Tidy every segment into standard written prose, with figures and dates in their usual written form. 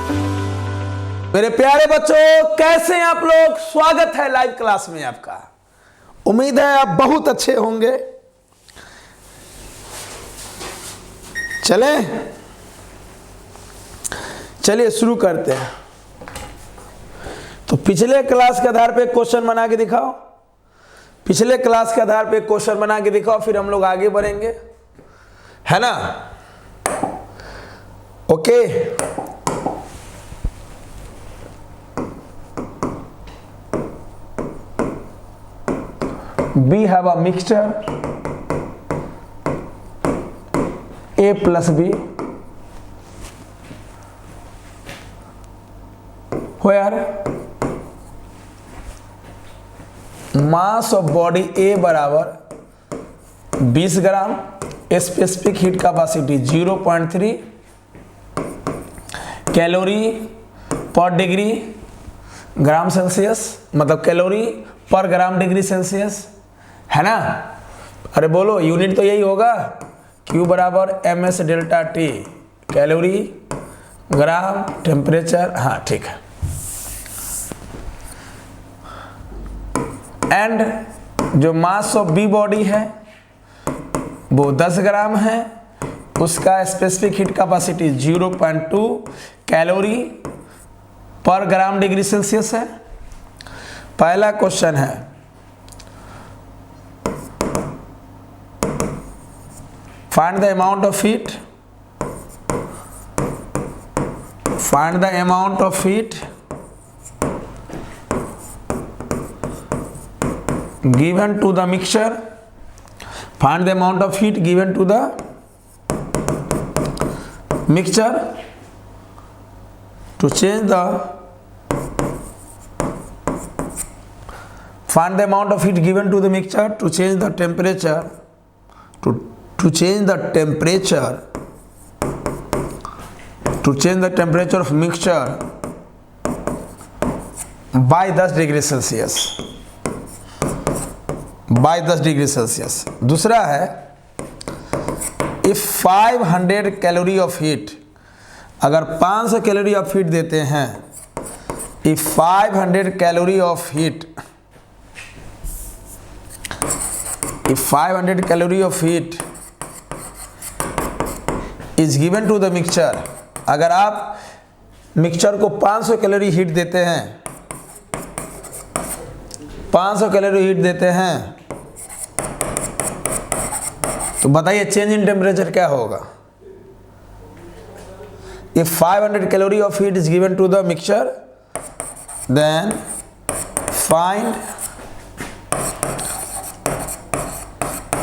मेरे प्यारे बच्चों, कैसे हैं आप लोग? स्वागत है लाइव क्लास में आपका। उम्मीद है आप बहुत अच्छे होंगे। चलिए शुरू करते हैं। तो पिछले क्लास के आधार पे क्वेश्चन बना के दिखाओ। पिछले क्लास के आधार पे क्वेश्चन बना के दिखाओ, फिर हम लोग आगे बढ़ेंगे, है ना? Okay. We have a mixture A plus B where mass of body A बराबर 20 ग्राम, स्पेसिफिक हीट कैपेसिटी 0.3 कैलोरी पर डिग्री ग्राम सेल्सियस, मतलब कैलोरी पर ग्राम डिग्री सेल्सियस, है ना? अरे बोलो, यूनिट तो यही होगा। Q बराबर MS delta T, calorie gram temperature, हाँ ठीक है। एंड जो मास ऑफ बी बॉडी है वो 10 ग्राम है, उसका स्पेसिफिक हीट कैपेसिटी 0.2 कैलोरी पर ग्राम डिग्री सेल्सियस है। पहला क्वेश्चन है, find the amount of heat, find the amount of heat given to the mixture, find the amount of heat given to the mixture to change the, find the amount of heat given to the mixture to change the temperature, to change the temperature, to change the temperature of mixture by 10 degree Celsius, by 10 degree Celsius. दूसरा है, if 500 calorie of heat, अगर 500 calorie of heat देते हैं, if 500 calorie of heat, if 500 calorie of heat is given to the mixture, अगर आप mixture को 500 calorie heat देते हैं, 500 कैलोरी हीट देते हैं, तो बताइए चेंज इन टेम्परेचर क्या होगा? If 500 calorie of heat is given to the mixture, then find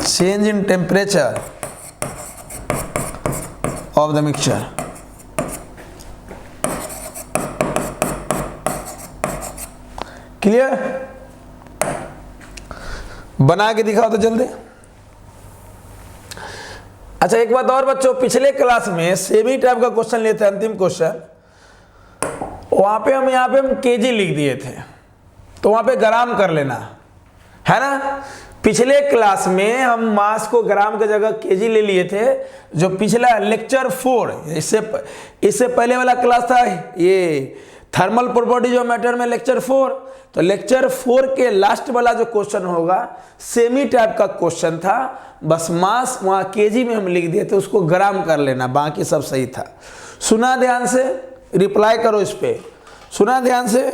change in temperature of the mixture। Clear? बना के दिखाओ तो जल्दी। अच्छा, एक बात और बच्चों, पिछले क्लास में सेमी टाइप का क्वेश्चन लिए थे, अंतिम क्वेश्चन, वहां पे हम केजी लिख दिए थे, तो वहां पे ग्राम कर लेना, है ना? पिछले क्लास में हम मास को ग्राम की जगह केजी ले लिए थे। जो पिछला लेक्चर 4, इससे पहले वाला क्लास था ये थर्मल प्रॉपर्टीज ऑफ मैटर में लेक्चर 4, तो लेक्चर 4 के लास्ट वाला जो क्वेश्चन होगा सेमी टाइप का क्वेश्चन था, बस मास वहां केजी में हम लिख दिए थे, उसको ग्राम कर लेना, बाकी सब सही था। सुना ध्यान से, रिप्लाई करो इस पे, सुना ध्यान से,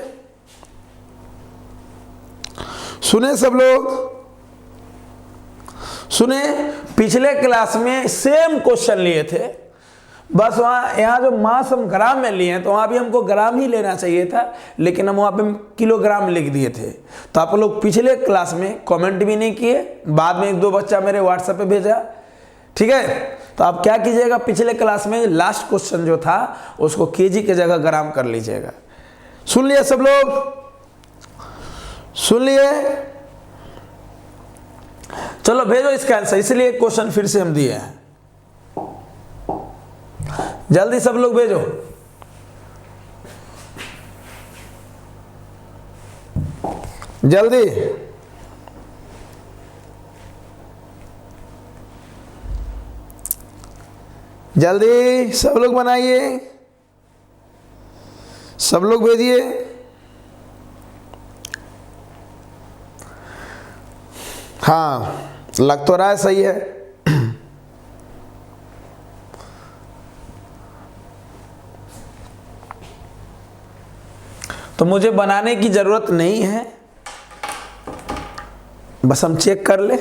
सुने सब लोग, सुने। पिछले क्लास में सेम क्वेश्चन लिए थे, बस वहाँ यहाँ जो मास हम ग्राम में लिए हैं, तो वहाँ भी हमको ग्राम ही लेना चाहिए था, लेकिन हम वहाँ पे किलोग्राम लिख दिए थे। तो आप लोग पिछले क्लास में कमेंट भी नहीं किए, बाद में 1-2 बच्चा मेरे व्हाट्सएप पे भेजा, ठीक है? तो आप क्या कीजिएगा, पिछले क्लास में लास्ट क्वेश्चन जो था उसको केजी की जगह ग्राम कर लीजिएगा। सुन लिए सब लोग? सुन लिए? चलो भेजो इसका आंसर, इसलिए क्वेश्चन फिर से हम दिए हैं, जल्दी सब लोग भेजो। जल्दी जल्दी सब लोग बनाइए। सब लोग भेजिए। हाँ, लग तो रहा है सही है। तो मुझे बनाने की जरूरत नहीं है, बस हम चेक कर ले।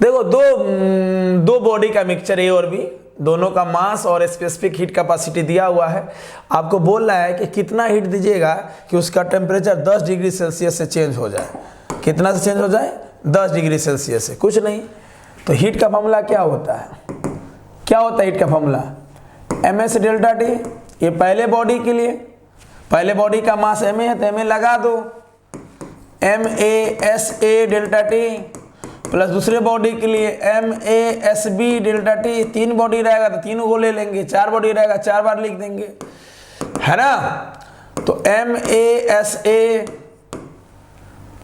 देखो दो बॉडी का मिक्सचर ए और बी, दोनों का मास और स्पेसिफिक हीट कैपेसिटी दिया हुआ है। आपको बोल रहा है कि कितना हीट दीजिएगा कि उसका टेम्परेचर 10 डिग्री सेल्सियस से चेंज हो जाए। कितना से चेंज हो जाए? 10 डिग्री सेल्सियस से। कुछ नहीं, तो हीट का फॉर्मूला क्या होता है? क्या होता है हीट का फॉर्मूला? MS delta T. ये पहले बॉडी के लिए, पहले बॉडी का मास Ma है तो Ma लगा दो, MASA डेल्टा टी, प्लस दूसरे बॉडी के लिए MASB डेल्टा टी। 3 बॉडी रहेगा तो 3 को ले लेंगे, 4 बॉडी रहेगा 4 बार लिख देंगे, है ना। तो MASA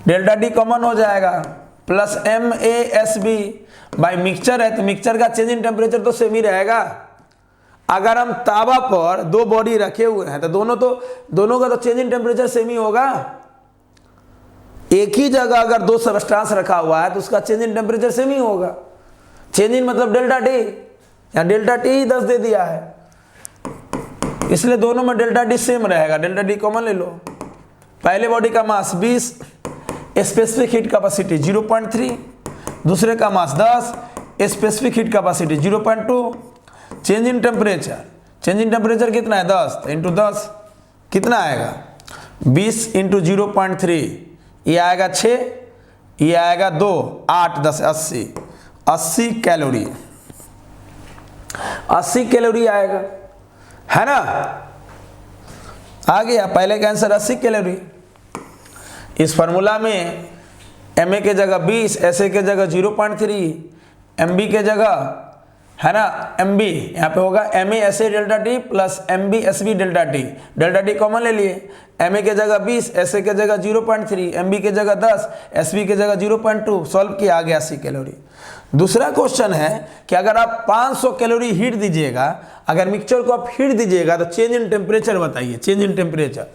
डेल्टा टी कॉमन हो जाएगा, प्लस MASB। भाई मिक्सचर है तो मिक्सचर का चेंज इन टेम्परेचर तो सेम ही रहेगा। अगर हम तावा पर 2 बॉडी रखे हुए हैं तो दोनों का तो चेंज इन टेम्परेचर सेम ही होगा। एक ही जगह अगर 2 सबस्टांस रखा हुआ है तो उसका चेंज इन टेम्परेचर सेम ही होगा। चेंज इन मतलब डेल्टा टी, या डेल्टा टी ही 10 दे दिया है, इसलिए दोनों में डेल्टा टी सेम रहेगा। डेल्टा टी कॉमन ले लो। पहले बॉडी का मास 20, स्पेसिफिक हीट कैपेसिटी 0.3, दूसरे का मास 10, specific heat capacity 0.2। Change in temperature कितना है? 10, तो इंटू 10 कितना आएगा? 20 इंटू 0.3, ये आएगा 6, ये आएगा 2, 8 10 80 कैलोरी, 80 कैलोरी आएगा, है ना। आ गया पहले का आंसर 80 कैलोरी। इस फार्मूला में Ma के जगह 20, SA के जगह 0.3, MB के जगह, है ना, MB यहाँ पे होगा MASA delta T plus MBSB delta T. Delta T common ले लिए, Ma के जगह 20, SA के जगह 0.3, MB के जगह 10, SB के जगह 0.2। सॉल्व किया, आ गया 80 कैलोरी। दूसरा क्वेश्चन है कि अगर आप 500 कैलोरी हीट दीजिएगा, अगर मिक्सचर को आप हीट दीजिएगा तो चेंज इन टेम्परेचर बताइए। चेंज इन टेम्परेचर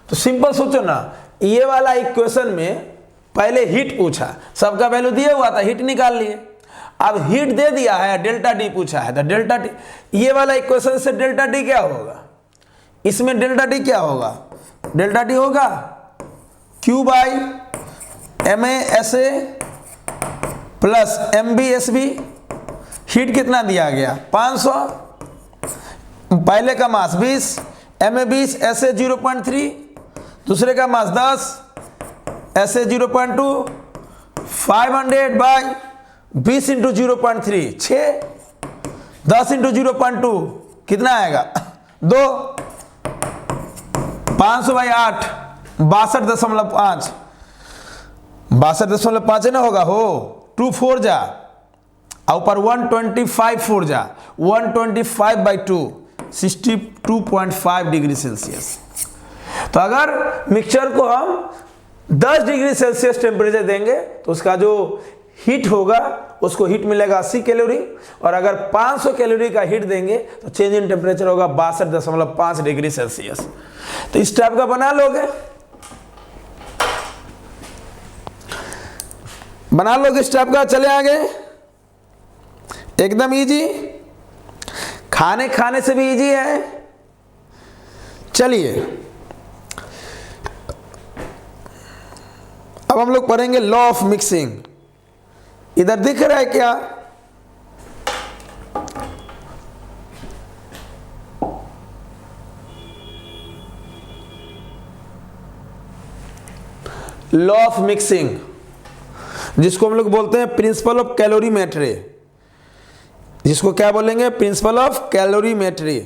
तो सिंपल सोचो ना, ये वाला इक्वेशन में पहले हीट पूछा, सबका वैल्यू दिया हुआ था, हीट निकाल लिए। अब हीट दे दिया है, डेल्टा टी पूछा है, तो डेल्टा टी, ये वाला इक्वेशन से डेल्टा टी क्या होगा? इसमें डेल्टा टी क्या होगा? डेल्टा टी होगा Q by MASA plus MBSB। Heat कितना दिया गया? 500। पहले का मास 20, Ma 20, SA 0.3, दूसरे का मास 10, SA 0.2, 500 बाई 20 इंटू 0.3 6, 10 इंटू 0.2 कितना आएगा? 2, 500 बाई 8 62.5, 62.5 है ना, होगा हो 2 4 जा, ऊपर 125 4 जा, 125 बाई 2 62.5 डिग्री सेल्सियस। तो अगर मिक्सचर को हम 10 डिग्री सेल्सियस टेम्परेचर देंगे तो उसका जो हीट होगा, उसको हीट मिलेगा 80 कैलोरी, और अगर 500 कैलोरी का हीट देंगे तो चेंज इन टेम्परेचर होगा 62.5 डिग्री सेल्सियस। तो इस टाइप का बना लोगे, इस टाइप का। चले आगे, एकदम इजी, खाने से भी इजी है। चलिए अब हम लोग पढ़ेंगे लॉ ऑफ मिक्सिंग। इधर दिख रहा है क्या? लॉ ऑफ मिक्सिंग, जिसको हम लोग बोलते हैं प्रिंसिपल ऑफ कैलोरीमेट्री। जिसको क्या बोलेंगे? प्रिंसिपल ऑफ कैलोरीमेट्री,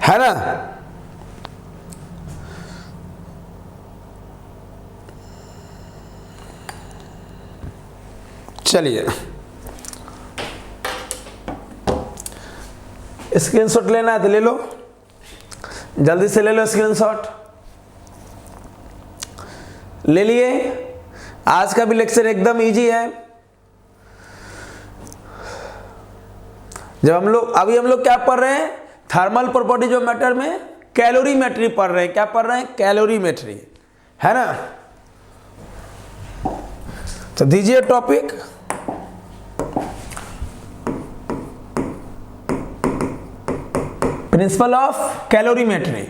है ना। चलिए स्क्रीनशॉट लेना है तो ले लो, जल्दी से ले लो स्क्रीनशॉट। ले लिए। आज का भी लेक्चर एकदम इजी है। जब हम लोग क्या पढ़ रहे हैं? थर्मल प्रॉपर्टीज ऑफ मैटर में कैलोरीमेट्री पढ़ रहे हैं। क्या पढ़ रहे हैं? कैलोरीमेट्री, है ना। तो दीजिए topic. Principle of calorimetry.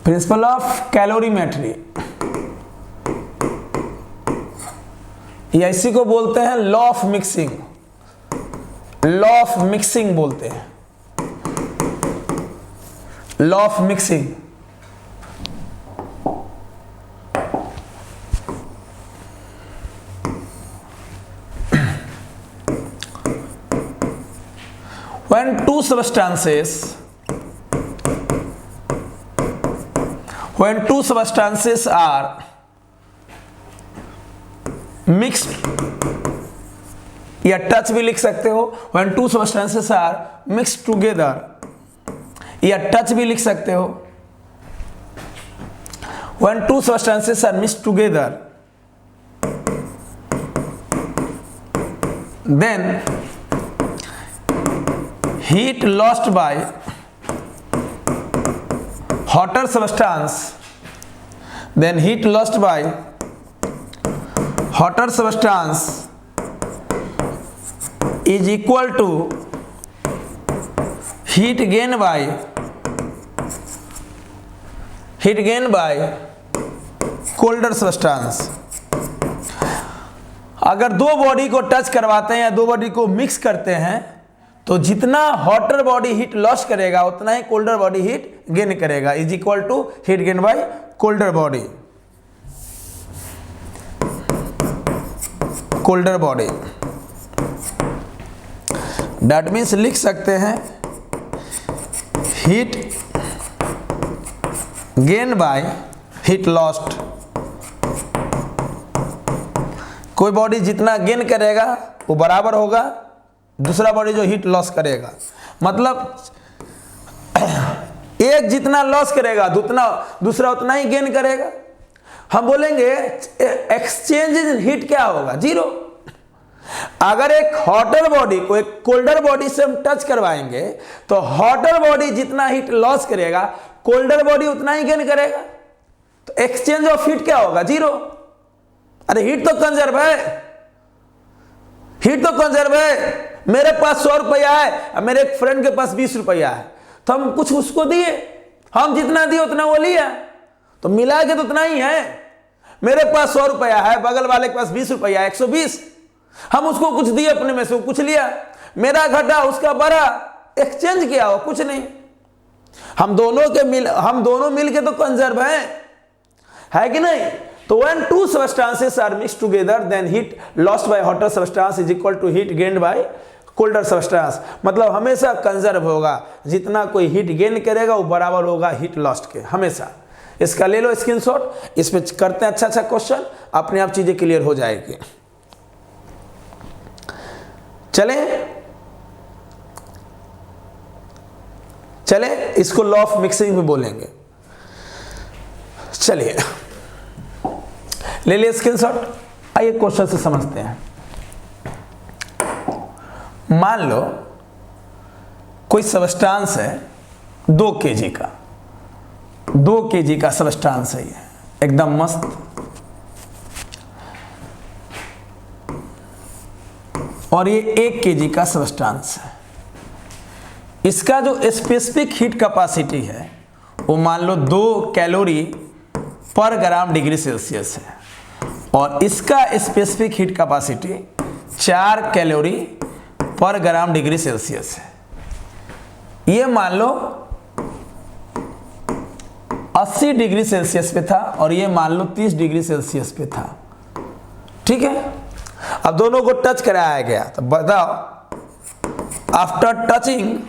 Principle of calorimetry, या इसी को बोलते हैं law of mixing. Law of mixing बोलते हैं, law of mixing. When two substances are mixed, या टच भी लिख सकते हो, when two substances are mixed together, या टच भी लिख सकते हो, when two substances are mixed together, then heat lost by hotter substance, then heat lost by hotter substance is equal to heat gain by colder substance। अगर दो body को touch करवाते हैं या दो बॉडी को मिक्स करते हैं तो जितना हॉटर बॉडी हीट लॉस करेगा उतना ही कोल्डर बॉडी हीट गेन करेगा, is equal to heat gain by colder body. Colder body that means लिख सकते हैं heat gain by heat lost. कोई बॉडी जितना गेन करेगा वो बराबर होगा दूसरा बॉडी जो हीट लॉस करेगा। मतलब एक जितना लॉस करेगा दूसरा उतना ही गेन करेगा। हम बोलेंगे एक्सचेंज इन हीट क्या होगा? जीरो। अगर एक हॉटर बॉडी को एक कोल्डर बॉडी से हम टच करवाएंगे तो हॉटर बॉडी जितना हीट लॉस करेगा कोल्डर बॉडी उतना ही गेन करेगा। तो एक्सचेंज ऑफ हीट क्या होगा? जीरो। अरे हीट तो कंजर्व है, हीट तो कंजर्व है। मेरे पास 100 रुपया है, मेरे एक फ्रेंड के पास 20 रुपया है, तो हम कुछ उसको दिए, हम जितना दिए उतना वो लिया, तो मिला के तो उतना ही है। मेरे पास 100 रुपया है, बगल वाले के पास 20 रुपया है, 120। हम उसको कुछ दिए, अपने में से कुछ लिया, मेरा घटा उसका बढ़ा, एक्सचेंज किया हो, कुछ नहीं। हम दोनों मिल के तो कंजर्व है कि नहीं? तो when two substances are mixed together then heat lost by hotter substance is equal to heat gained by colder substance। मतलब हमेशा कंजर्व होगा, जितना कोई हीट गेन करेगा वो बराबर होगा हीट लॉस्ट के, हमेशा। इसका ले लो स्क्रीनशॉट, इसमें करते हैं अच्छा क्वेश्चन, अपने आप चीजें क्लियर हो जाएगी। चले इसको लॉ ऑफ मिक्सिंग में बोलेंगे। चलिए ले लिए स्क्रीनशॉट। आइए क्वेश्चन से समझते हैं। मान लो कोई सबस्टांस है 2 kg का, 2 kg का सबस्टांस है, ये एकदम मस्त। और ये 1 kg का सबस्टांस है। इसका जो स्पेसिफिक हीट कैपेसिटी है वो मान लो 2 कैलोरी पर ग्राम डिग्री सेल्सियस है, और इसका स्पेसिफिक हीट कैपेसिटी 4 कैलोरी पर ग्राम डिग्री सेल्सियस है। ये मान लो 80 डिग्री सेल्सियस पे था और ये मान लो 30 डिग्री सेल्सियस पे था। ठीक है, अब दोनों को टच कराया गया, तो बताओ after touching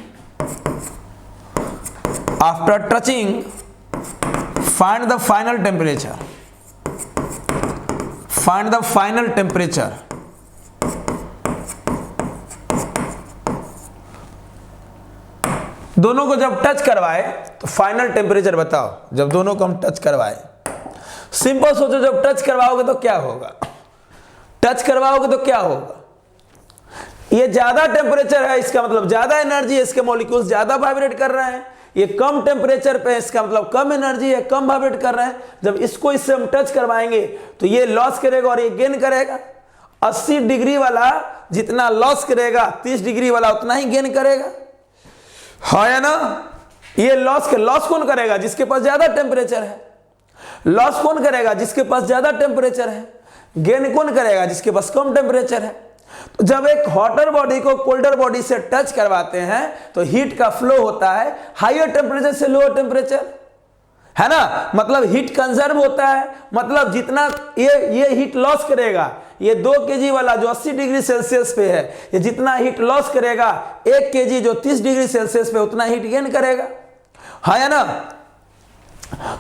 find the final temperature, दोनों को जब टच करवाए तो फाइनल टेम्परेचर बताओ। जब दोनों को हम टच करवाए, सिंपल सोचो, जब टच करवाओगे तो क्या होगा? ये ज्यादा टेम्परेचर है, इसका मतलब ज्यादा एनर्जी है, इसके मॉलिक्यूल्स ज्यादा वाइब्रेट कर रहे हैं। ये कम टेम्परेचर पे है, इसका मतलब कम एनर्जी है, कम वाइब्रेट कर रहे हैं। जब इसको इससे हम टच करवाएंगे तो ये लॉस करेगा और ये गेन करेगा। 80 डिग्री वाला जितना लॉस करेगा 30 डिग्री वाला उतना ही गेन करेगा, है ना। ये लॉस कौन करेगा? जिसके पास ज्यादा टेम्परेचर है। लॉस कौन करेगा? जिसके पास ज्यादा टेम्परेचर है। गेन कौन करेगा? जिसके पास कम टेम्परेचर है। तो जब एक हॉटर बॉडी को कोल्डर बॉडी से टच करवाते हैं तो हीट का फ्लो होता है हायर टेम्परेचर से लोअर टेम्परेचर, है ना। मतलब हीट कंजर्व होता है, मतलब जितना ये हीट लॉस करेगा, ये 2 kg वाला जो 80 डिग्री सेल्सियस पे है, ये जितना हीट लॉस करेगा 1 kg जो 30 डिग्री सेल्सियस पे उतना हीट गेन करेगा, है ना।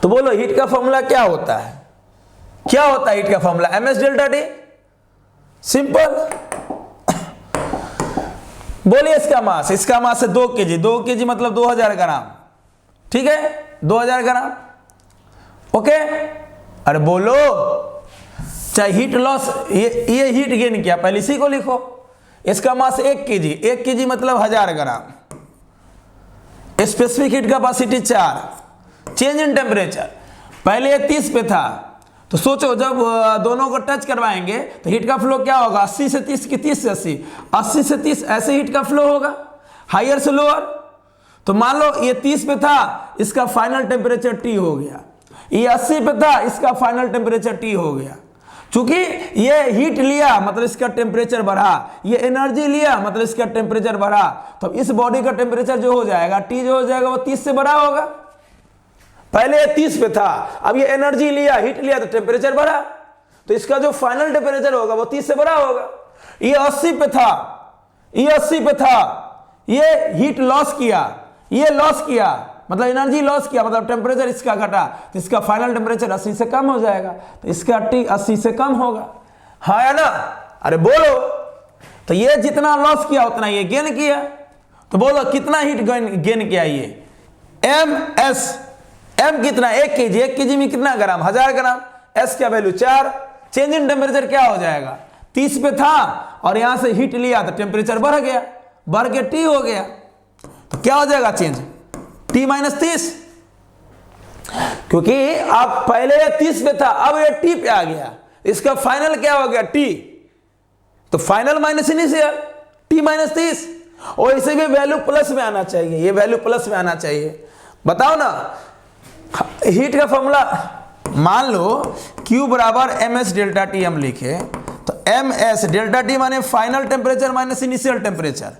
तो बोलो हीट का फॉर्मूला क्या होता है? क्या होता है हीट का formula? ms delta T. Simple. बोलिए इसका मास है 2 kg। 2 kg मतलब 2000 ग्राम, ठीक है, 2000 ग्राम। ओके, अरे बोलो, चाहे हीट लॉस, ये हीट गेन किया, पहले इसी को लिखो। इसका मास 1 kg, 1 kg मतलब 1000 gram. Specific heat capacity 4। Change in temperature, पहले ये 30 पे था, तो सोचो जब दोनों को टच करवाएंगे तो हीट का फ्लो क्या होगा? 80 से 30 की 30 से 80, 80 से 30 ऐसे हीट का फ्लो होगा, हायर से लोअर। तो मान लो ये 30 पे था, इसका फाइनल टेम्परेचर T हो गया। ये 80 पे था, इसका फाइनल टेम्परेचर T हो गया। चूंकि ये हीट लिया मतलब इसका टेम्परेचर बढ़ा, ये एनर्जी लिया मतलब इसका टेम्परेचर बढ़ा, तो इस बॉडी का टेम्परेचर जो हो जाएगा T जो हो जाएगा वो 30 से बड़ा होगा। पहले ये 30 पे था, अब ये एनर्जी लिया, हीट लिया तो टेम्परेचर बढ़ा, तो इसका जो फाइनल टेम्परेचर होगा वो 30 से बड़ा होगा। ये 80 पे था, ये 80 पे था, ये हीट लॉस किया, ये लॉस किया मतलब एनर्जी लॉस किया, मतलब टेम्परेचर इसका घटा, तो इसका फाइनल टेम्परेचर 80 से कम हो जाएगा, तो इसका T 80 से कम होगा, हाँ या ना। अरे बोलो, तो ये जितना लॉस किया उतना ये गेन किया, तो बोलो कितना हीट गेन किया? ये M कितना? 1 kg, 1 kg में कितना ग्राम? 1000 ग्राम। S का वैल्यू 4। चेंज इन टेम्परेचर क्या हो जाएगा? 30 पे था और यहां से हीट लिया तो टेम्परेचर बढ़ गया, बढ़ के T हो गया, तो क्या हो जाएगा चेंज? T - 30। क्योंकि आप पहले ये 30 पे था, अब ये T पे आ गया, इसका फाइनल क्या हो गया? T। तो फाइनल माइनस इनिशियल, T - 30। और इसे भी वैल्यू प्लस में आना चाहिए, ये वैल्यू प्लस में आना चाहिए। बताओ ना, हीट का फॉर्मूला मान लो Q बराबर ms डेल्टा टी हम लिखे, तो ms डेल्टा टी माने final temperature minus initial temperature.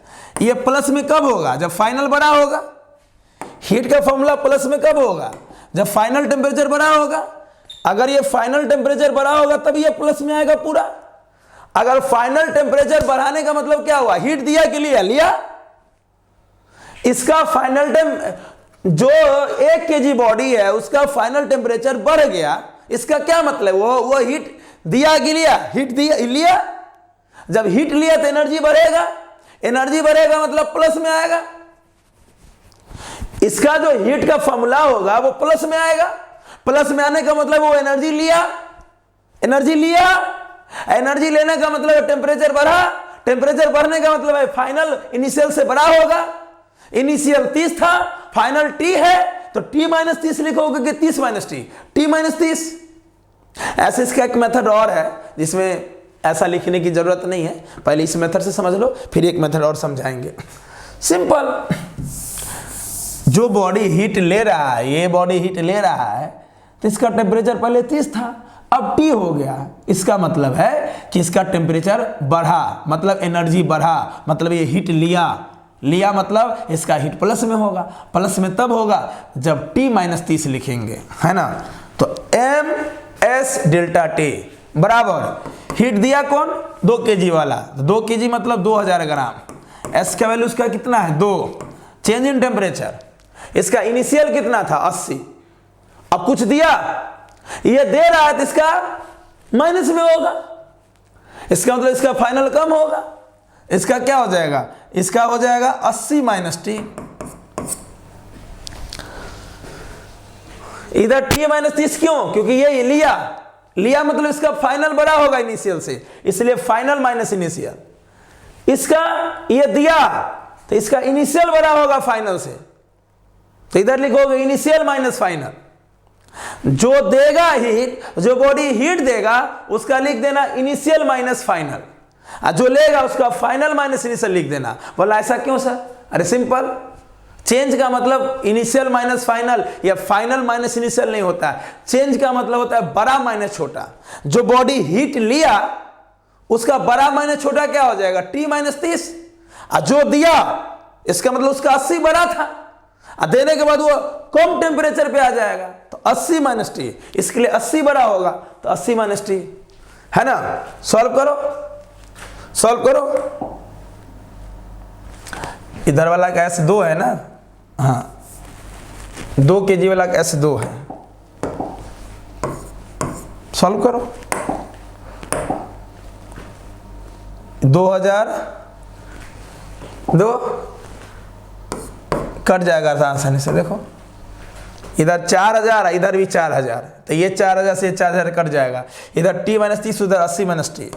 ये प्लस में कब होगा? जब फाइनल बड़ा होगा। हीट का फॉर्मूला प्लस में कब होगा? जब फाइनल टेम्परेचर बड़ा होगा। अगर ये फाइनल टेम्परेचर बड़ा होगा तब ये प्लस में आएगा पूरा। अगर फाइनल टेम्परेचर बढ़ाने का मतलब क्या हुआ? हीट दिया कि लिया? इसका फाइनल जो 1 kg बॉडी है उसका फाइनल टेम्परेचर बढ़ गया, इसका क्या मतलब? वो हीट दिया कि लिया? हीट दिया, लिया। जब हीट लिया तो एनर्जी बढ़ेगा, एनर्जी बढ़ेगा मतलब प्लस में आएगा। इसका जो हीट का फॉर्मूला होगा वो प्लस में आएगा। प्लस में आने का मतलब वो एनर्जी लिया, एनर्जी लिया, एनर्जी लेने का मतलब टेम्परेचर बढ़ा, टेम्परेचर बढ़ने का मतलब है फाइनल इनिशियल से बड़ा होगा। इनिशियल 30 था, फाइनल T है, तो T - 30 लिखोगे कि 30 - T, T - 30। ऐसे इसका एक मेथड और है जिसमें ऐसा लिखने की जरूरत नहीं है, पहले इस मेथड से समझ लो, फिर एक मेथड और समझाएंगे। सिंपल, जो बॉडी हीट ले रहा है, ये बॉडी हीट ले रहा है, तो इसका टेम्परेचर पहले 30 था, अब T हो गया। इसका मतलब है कि इसका टेम्परेचर बढ़ा, मतलब एनर्जी बढ़ा, मतलब ये हीट लिया मतलब इसका हीट प्लस में होगा। प्लस में तब होगा जब T - 30 लिखेंगे, है ना। तो ms डेल्टा टी बराबर हीट दिया कौन? 2 kg वाला, 2 kg मतलब 2000 ग्राम। S का वैल्यू उसका कितना है? 2। चेंज इन टेम्परेचर, इसका इनिशियल कितना था? 80। अब कुछ दिया, ये दे रहा है तो इसका माइनस में होगा, इसका मतलब इसका फाइनल कम होगा। इसका क्या हो जाएगा? इसका हो जाएगा 80 - T। इधर T - 30 क्यों? क्योंकि ये लिया मतलब इसका फाइनल बड़ा होगा इनिशियल से, इसलिए फाइनल माइनस इनिशियल। इसका ये दिया तो इसका इनिशियल बड़ा होगा फाइनल से, तो इधर लिखोगे इनिशियल माइनस फाइनल। जो देगा हीट, जो बॉडी हीट देगा उसका लिख देना इनिशियल माइनस फाइनल, और जो लेगा उसका फाइनल माइनस इनिशियल लिख देना। बोला ऐसा क्यों सर? अरे सिंपल, चेंज का मतलब इनिशियल माइनस फाइनल या फाइनल माइनस इनिशियल नहीं होता है। चेंज का मतलब होता है बड़ा माइनस छोटा। जो बॉडी हीट लिया उसका बड़ा माइनस छोटा क्या हो जाएगा? T minus 30। और जो दिया इसका मतलब उसका 80 बड़ा था, और देने के बाद वो कम टेम्परेचर पे आ जाएगा, तो 80 माइनस टी, इसके लिए 80 बड़ा होगा तो 80 माइनस टी, है ना। सॉल्व करो, सॉल्व करो। इधर वाला का S2 है ना, हाँ 2 kg वाला का S2 है। सॉल्व करो। 2002 कट जाएगा आसानी से। देखो इधर 4000, इधर भी 4000, तो ये 4000 से 4000 कट जाएगा। इधर T माइनस 30, उधर 80 माइनस टी।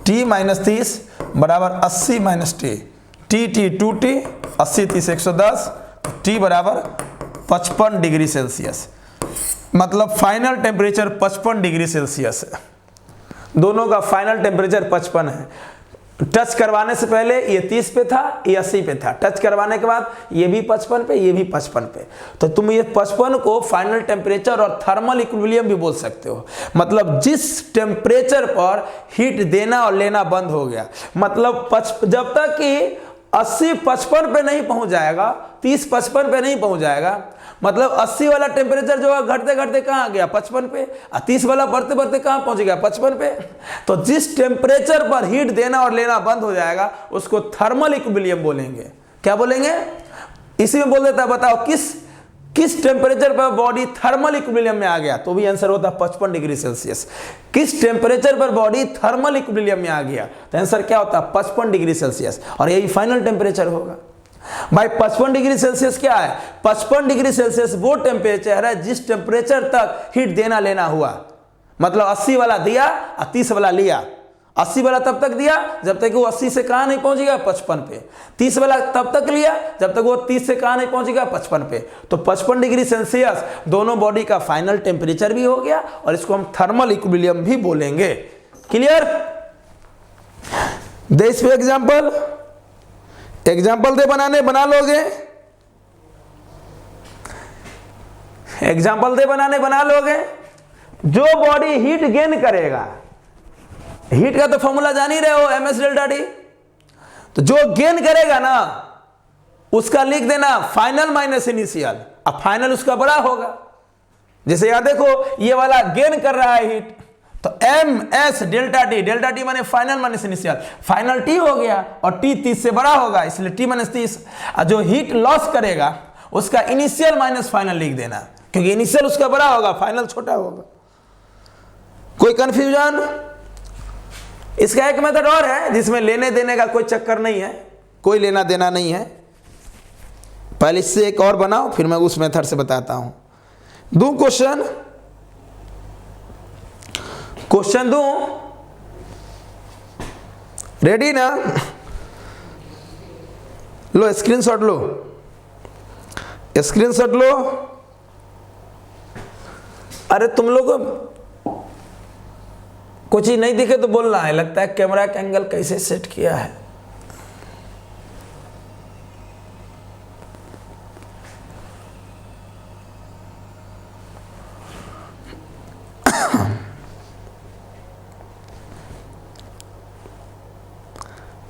T माइनस 30 बराबर 80 minus T. T 2T, 80 30 110, T बराबर 55 डिग्री सेल्सियस। मतलब फाइनल टेम्परेचर 55 डिग्री सेल्सियस है। दोनों का फाइनल टेम्परेचर 55 है। टच करवाने से पहले ये 30 पे था, ये 80 पे था। टच करवाने के बाद ये भी 55 पे, ये भी 55 पे। तो तुम ये 55 को फाइनल टेम्परेचर और थर्मल इक्विलिब्रियम भी बोल सकते हो। मतलब जिस टेम्परेचर पर हीट देना और लेना बंद हो गया, मतलब जब तक कि 80 55 पे नहीं पहुंच जाएगा, 30 55 पे नहीं पहुंच जाएगा, मतलब 80 वाला टेम्परेचर जो है घटते घटते कहाँ गया? 55 पे। और 30 वाला बढ़ते बढ़ते कहाँ पहुंच गया? 55 पे। तो जिस टेम्परेचर पर हीट देना और लेना बंद हो जाएगा उसको थर्मल इक्विलिब्रियम बोलेंगे। क्या बोलेंगे? इसी में बोल देता है, बताओ किस टेम्परेचर पर बॉडी थर्मल इक्विलिब्रियम में आ गया? तो भी आंसर होता है 55 डिग्री सेल्सियस। किस टेम्परेचर पर बॉडी थर्मल इक्विलिब्रियम में आ गया? तो आंसर क्या होता है? 55 डिग्री सेल्सियस। और यही फाइनल टेम्परेचर होगा। भाई 55 डिग्री सेल्सियस क्या है? 55 डिग्री सेल्सियस वो टेम्परेचर है जिस टेम्परेचर तक हीट देना लेना हुआ। मतलब 80 वाला दिया और 30 वाला लिया। 80 वाला तब तक दिया जब तक वो 80 से कहाँ नहीं पहुंचेगा? 55 पे। 30 वाला तब तक लिया जब तक वो 30 से कहाँ नहीं पहुंचेगा? 55 पे। तो 55 डिग्री सेल्सियस दोनों बॉडी का फाइनल टेम्परेचर भी हो गया, और इसको हम थर्मल इक्विलिब्रियम भी बोलेंगे। क्लियर? दे इस पे एग्जाम्पल दे बनाने, बना लोगे? एग्जाम्पल दे बनाने, बना लोगे? जो बॉडी हीट गेन करेगा, हीट का तो फॉर्मूला जान ही रहे हो, MS डेल्टा टी। तो जो गेन करेगा ना उसका लिख देना फाइनल माइनस इनिशियल। अब फाइनल उसका बड़ा होगा। जैसे यहां देखो ये वाला गेन कर रहा है हीट, तो MS डेल्टा टी माने final minus initial. Final T हो गया और T 30 से बड़ा होगा, इसलिए T माइनस 30। और जो हीट लॉस करेगा उसका इनिशियल माइनस फाइनल लिख देना, क्योंकि इनिशियल उसका बड़ा होगा, फाइनल छोटा होगा। कोई कंफ्यूजन? इसका एक मेथड और है जिसमें लेने देने का कोई चक्कर नहीं है, कोई लेना देना नहीं है। पहले इससे एक और बनाओ, फिर मैं उस मेथड से बताता हूं। दूं क्वेश्चन दूं? रेडी ना? लो स्क्रीनशॉट लो, स्क्रीनशॉट लो। अरे तुम लोग कुछ ही नहीं दिखे तो बोलना है। लगता है कैमरा का एंगल कैसे सेट किया है।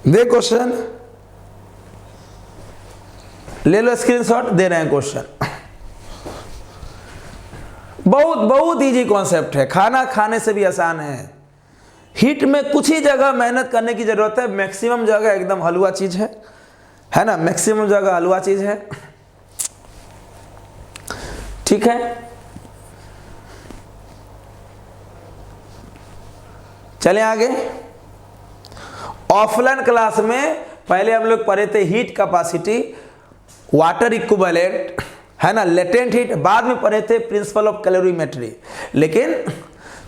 दे क्वेश्चन, ले लो स्क्रीनशॉट, दे रहे हैं क्वेश्चन। बहुत इजी कॉन्सेप्ट है, खाना खाने से भी आसान है। हीट में कुछ ही जगह मेहनत करने की जरूरत है, मैक्सिमम जगह एकदम हलवा चीज है ना, मैक्सिमम जगह हलवा चीज है। ठीक है, चलें आगे। ऑफलाइन क्लास में पहले हम लोग पढ़े थे हीट कैपेसिटी, वाटर इक्विवेलेंट, है ना, लेटेंट हीट। बाद में पढ़े थे प्रिंसिपल ऑफ कैलोरीमेट्री। लेकिन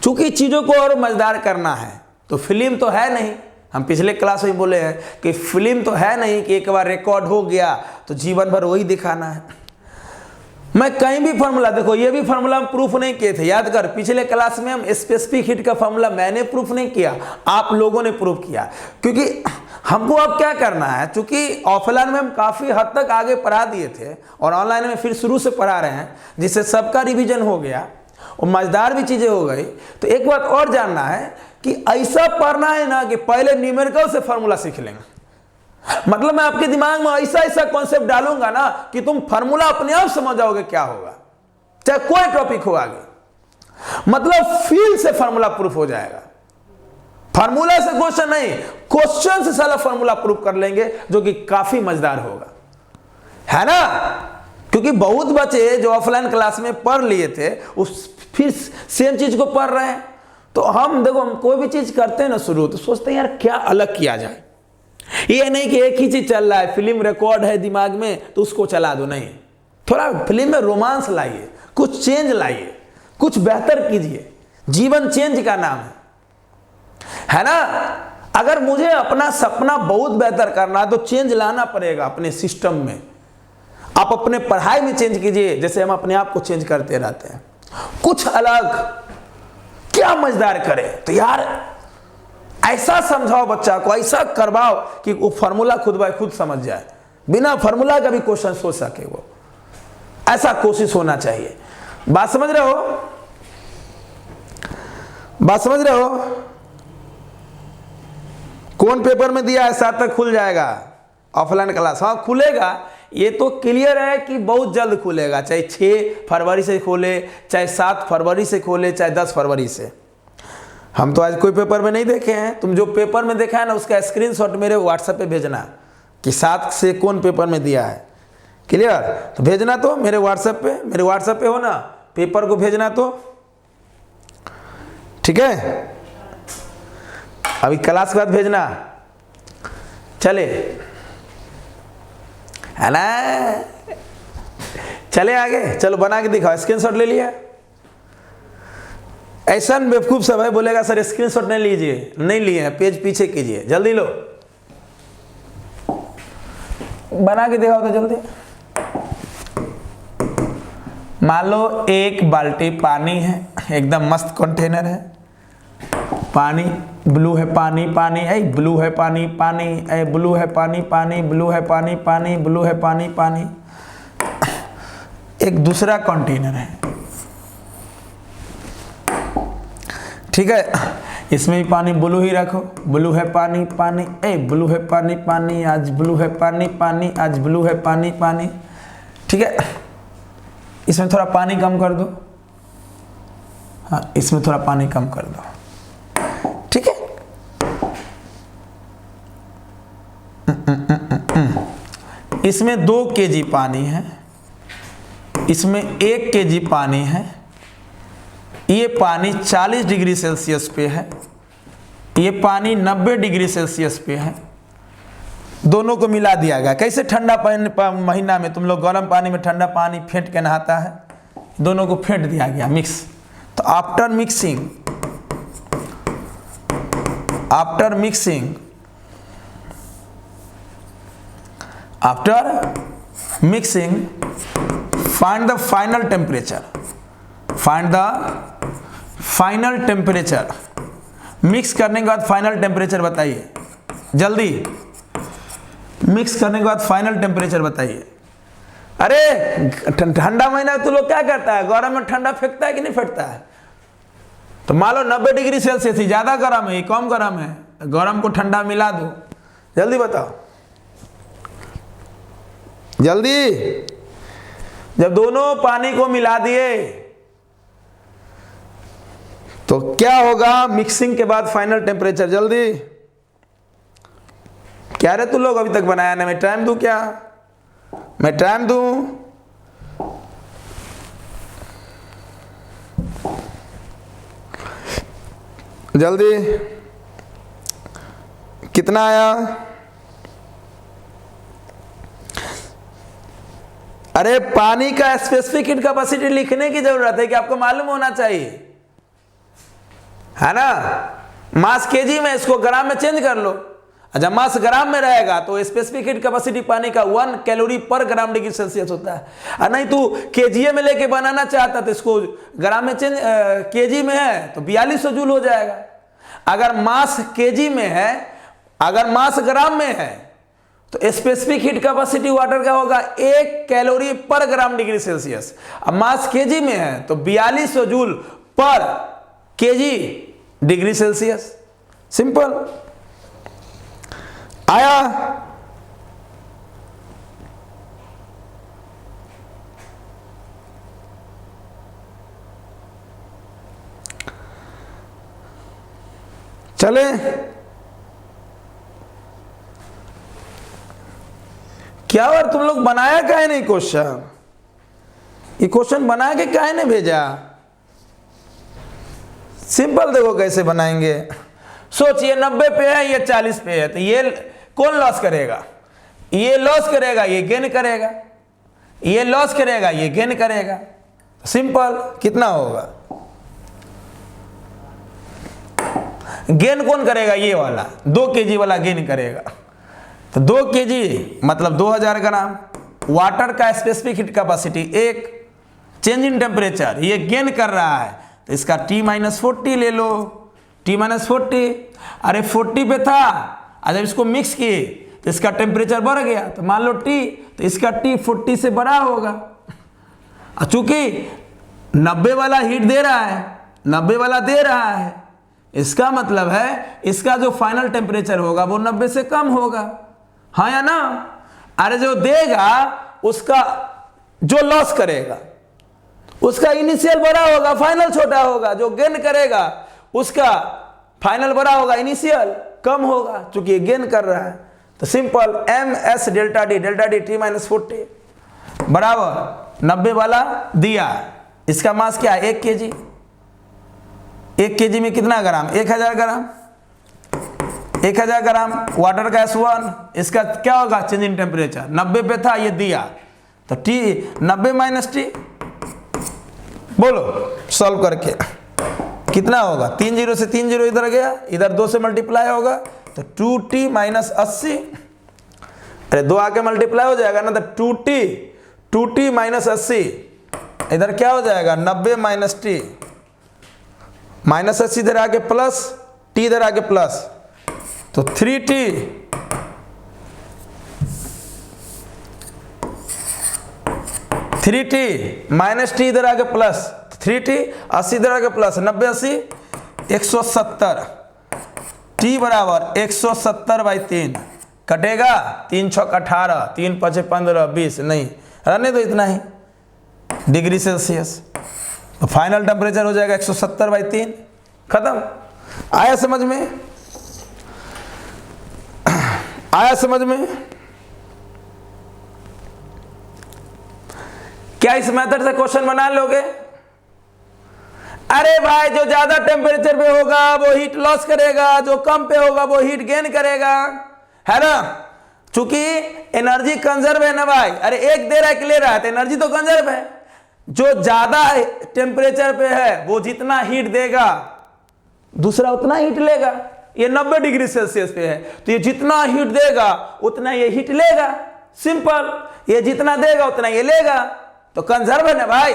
चूंकि चीजों को और मजेदार करना है तो फिल्म तो है नहीं, हम पिछले क्लास में बोले हैं कि फिल्म तो है नहीं कि एक बार रिकॉर्ड हो गया तो जीवन भर वही दिखाना है। मैं कहीं भी फार्मूला, देखो ये भी फार्मूला हम प्रूफ नहीं किए थे, याद कर, पिछले क्लास में हम स्पेसिफिक हीट का फार्मूला मैंने प्रूफ नहीं किया, आप लोगों ने प्रूफ किया। क्योंकि हमको अब क्या करना है, क्योंकि ऑफलाइन में हम काफ़ी हद तक आगे पढ़ा दिए थे और ऑनलाइन में फिर शुरू से पढ़ा रहे हैं, जिससे सबका रिवीजन हो गया और मजेदार भी चीज़ें हो गई। तो एक बात और जानना है कि ऐसा पढ़ना है ना कि पहले न्यूमेरिकल से फार्मूला सीख लेंगे। मतलब मैं आपके दिमाग में ऐसा ऐसा कॉन्सेप्ट डालूंगा ना कि तुम फार्मूला अपने आप समझ जाओगे क्या होगा, चाहे कोई टॉपिक हो आगे। मतलब फील से फार्मूला प्रूफ हो जाएगा, फार्मूला से क्वेश्चन नहीं, क्वेश्चन से सारा फार्मूला प्रूफ कर लेंगे, जो कि काफी मजेदार होगा, है ना। क्योंकि बहुत बच्चे जो ऑफलाइन क्लास में पढ़ लिए थे उस फिर सेम चीज को पढ़ रहे हैं। तो हम देखो, हम कोई भी चीज करते हैं ना शुरू, तो सोचते हैं यार क्या अलग किया जाए। ये नहीं कि एक ही चीज चल रहा है, फिल्म रिकॉर्ड है दिमाग में तो उसको चला दो, नहीं, थोड़ा फिल्म में रोमांस लाइए, कुछ चेंज लाइए, कुछ बेहतर कीजिए। जीवन चेंज का नाम है ना। अगर मुझे अपना सपना बहुत बेहतर करना है तो चेंज लाना पड़ेगा अपने सिस्टम में। आप अपने पढ़ाई में चेंज कीजिए, जैसे हम अपने आप को चेंज करते रहते हैं, कुछ अलग, क्या मजेदार करें। तो यार ऐसा समझाओ बच्चा को, ऐसा करवाओ कि वो फार्मूला खुद बाय खुद समझ जाए, बिना फार्मूला का भी क्वेश्चन सोच सके वो, ऐसा कोशिश होना चाहिए। बात समझ रहे हो, बात समझ रहे हो। कौन पेपर में दिया है 7 तक खुल जाएगा ऑफलाइन क्लास, हाँ खुलेगा, ये तो क्लियर है कि बहुत जल्द खुलेगा, चाहे 6 फरवरी से खोले, चाहे 7 फरवरी से खोले, चाहे 10 फरवरी से। हम तो आज कोई पेपर में नहीं देखे हैं, तुम जो पेपर में देखा है ना उसका स्क्रीनशॉट मेरे व्हाट्सएप पे भेजना कि 7 से कौन पेपर में दिया है, क्लियर। तो भेजना तो मेरे व्हाट्सएप पे, मेरे व्हाट्सएप पे हो ना, पेपर को भेजना तो, ठीक है। अभी क्लास के बाद भेजना, चले, है ना। चले आगे, चलो बना के दिखाओ, स्क्रीनशॉट ले लिया। ऐसा बेवकूफ सब है, बोलेगा सर स्क्रीनशॉट नहीं लीजिए, नहीं लिए हैं, पेज पीछे कीजिए, जल्दी लो, बना के दिखाओ तो जल्दी। मान लो 1 बाल्टी पानी है, एकदम मस्त कंटेनर है, पानी ब्लू है, पानी पानी, ऐ ब्लू है पानी पानी, ऐ ब्लू है पानी पानी, ब्लू है पानी पानी, ब्लू है पानी पानी। एक दूसरा कंटेनर है, ठीक है, इसमें भी पानी ब्लू ही रखो, ब्लू है पानी पानी, ए ब्लू है पानी पानी, आज ब्लू है पानी पानी, आज ब्लू है पानी पानी, ठीक है। इसमें थोड़ा पानी कम कर दो, हाँ इसमें थोड़ा पानी कम कर दो, ठीक है। इसमें 2 kg पानी है, इसमें 1 kg पानी है, ये पानी 40 डिग्री सेल्सियस पे है, ये पानी 90 डिग्री सेल्सियस पे है, दोनों को मिला दिया गया। कैसे ठंडा महीना में तुम लोग गर्म पानी में ठंडा पानी फेंट के नहाता है, दोनों को फेंट दिया गया, मिक्स। तो after mixing, after mixing, after mixing find the final temperature, find the final temperature. Mix करने के बाद फाइनल टेम्परेचर बताइए, जल्दी, मिक्स करने के बाद फाइनल टेम्परेचर बताइए। अरे ठंडा महीना तो लोग क्या करता है, गर्म में ठंडा फेंकता है कि नहीं फेंकता है। तो मान लो 90 डिग्री सेल्सियस ही, ज्यादा गर्म है, कम गर्म है, गर्म को ठंडा मिला दो, जल्दी बताओ जल्दी। जब दोनों पानी को मिला दिए तो क्या होगा, मिक्सिंग के बाद फाइनल टेम्परेचर, जल्दी। क्या रे तू लोग अभी तक बनाया ना, मैं टाइम दूं क्या, मैं टाइम दूं। जल्दी, कितना आया। अरे पानी का स्पेसिफिक हीट कैपेसिटी लिखने की जरूरत है कि आपको मालूम होना चाहिए, है ना। मास केजी में, इसको ग्राम में चेंज कर लो। जब मास ग्राम में रहेगा तो स्पेसिफिक हीट कैपेसिटी पानी का 1 कैलोरी पर ग्राम डिग्री सेल्सियस होता है। और नहीं तू केजीए में लेके बनाना चाहता तो इसको ग्राम में चेंज, केजी में है तो 4200 जूल हो जाएगा। अगर मास केजी में है, अगर मास ग्राम में है तो स्पेसिफिक हीट कैपेसिटी वाटर का होगा 1 कैलोरी पर ग्राम डिग्री सेल्सियस। अब मास केजी में है तो 4200 जूल पर केजी डिग्री सेल्सियस। सिंपल आया। चले क्या बार तुम लोग बनाया काहे नहीं क्वेश्चन? ये क्वेश्चन बना के काहे नहीं भेजा? सिंपल देखो कैसे बनाएंगे। सोचिए 90 पे है, ये 40 पे है, तो ये कौन लॉस करेगा? ये लॉस करेगा, ये गेन करेगा। ये लॉस करेगा, ये गेन करेगा। सिंपल। कितना होगा? गेन कौन करेगा? ये वाला 2 केजी वाला गेन करेगा। तो 2 केजी मतलब 2000 ग्राम। वाटर का specific heat capacity 1, change in temperature, ये गेन कर रहा है तो इसका T-40 ले लो। T-40, अरे 40 पे था, जब इसको मिक्स किए तो इसका टेम्परेचर बढ़ गया, तो मान लो T, तो इसका T 40 से बड़ा होगा। चूंकि 90 वाला हीट दे रहा है, 90 वाला दे रहा है, इसका मतलब है इसका जो फाइनल टेम्परेचर होगा वो 90 से कम होगा। हाँ या ना? अरे जो देगा उसका जो लॉस करेगा उसका इनिशियल बड़ा होगा, फाइनल छोटा होगा। जो गेन करेगा उसका फाइनल बड़ा होगा, इनिशियल कम होगा, क्योंकि ये गेन कर रहा है। तो simple MS delta D T-40 बराबर 90 वाला दिया। इसका मास क्या है? 1 केजी। 1 केजी में कितना ग्राम? 1000 ग्राम। 1000 ग्राम वाटर का S1, इसका क्या होगा? चेंज इन टेम्परेचर 90 पे था, ये दिया तो T 90 माइनस T, बोलो सॉल्व करके कितना होगा? 3 0 से 3 0 इधर गया, इधर 2 से मल्टीप्लाई होगा तो 2T माइनस 80। अरे 2 आके मल्टीप्लाई हो जाएगा ना, तो 2T माइनस 80, इधर क्या हो जाएगा? 90 माइनस T, माइनस 80 इधर आके प्लस, T इधर आके प्लस, तो 3T माइनस T इधर आके प्लस, 3T 80 इधर आके प्लस, 90 80 170, T बराबर 170/3 कटेगा। 3 6 18, 3 5 15 20, नहीं रहने दो इतना ही डिग्री सेल्सियस। तो फाइनल टेम्परेचर हो जाएगा 170/3। खत्म। आया समझ में? आया समझ में? क्या इस मेथड से क्वेश्चन बना लोगे? अरे भाई जो ज्यादा टेम्परेचर पे होगा वो हीट लॉस करेगा, जो कम पे होगा वो हीट गेन करेगा, है ना? चूंकि एनर्जी कंजर्व है ना भाई। अरे एक दे रहा है कि ले रहा है, तो एनर्जी तो कंजर्व है। जो ज्यादा टेम्परेचर पे है वो जितना हीट देगा दूसरा उतना हीट लेगा। ये 90 डिग्री सेल्सियस पे है तो ये जितना हीट देगा उतना ये हीट लेगा। सिंपल। ये जितना देगा उतना ये लेगा, तो कंजर्व है ना भाई।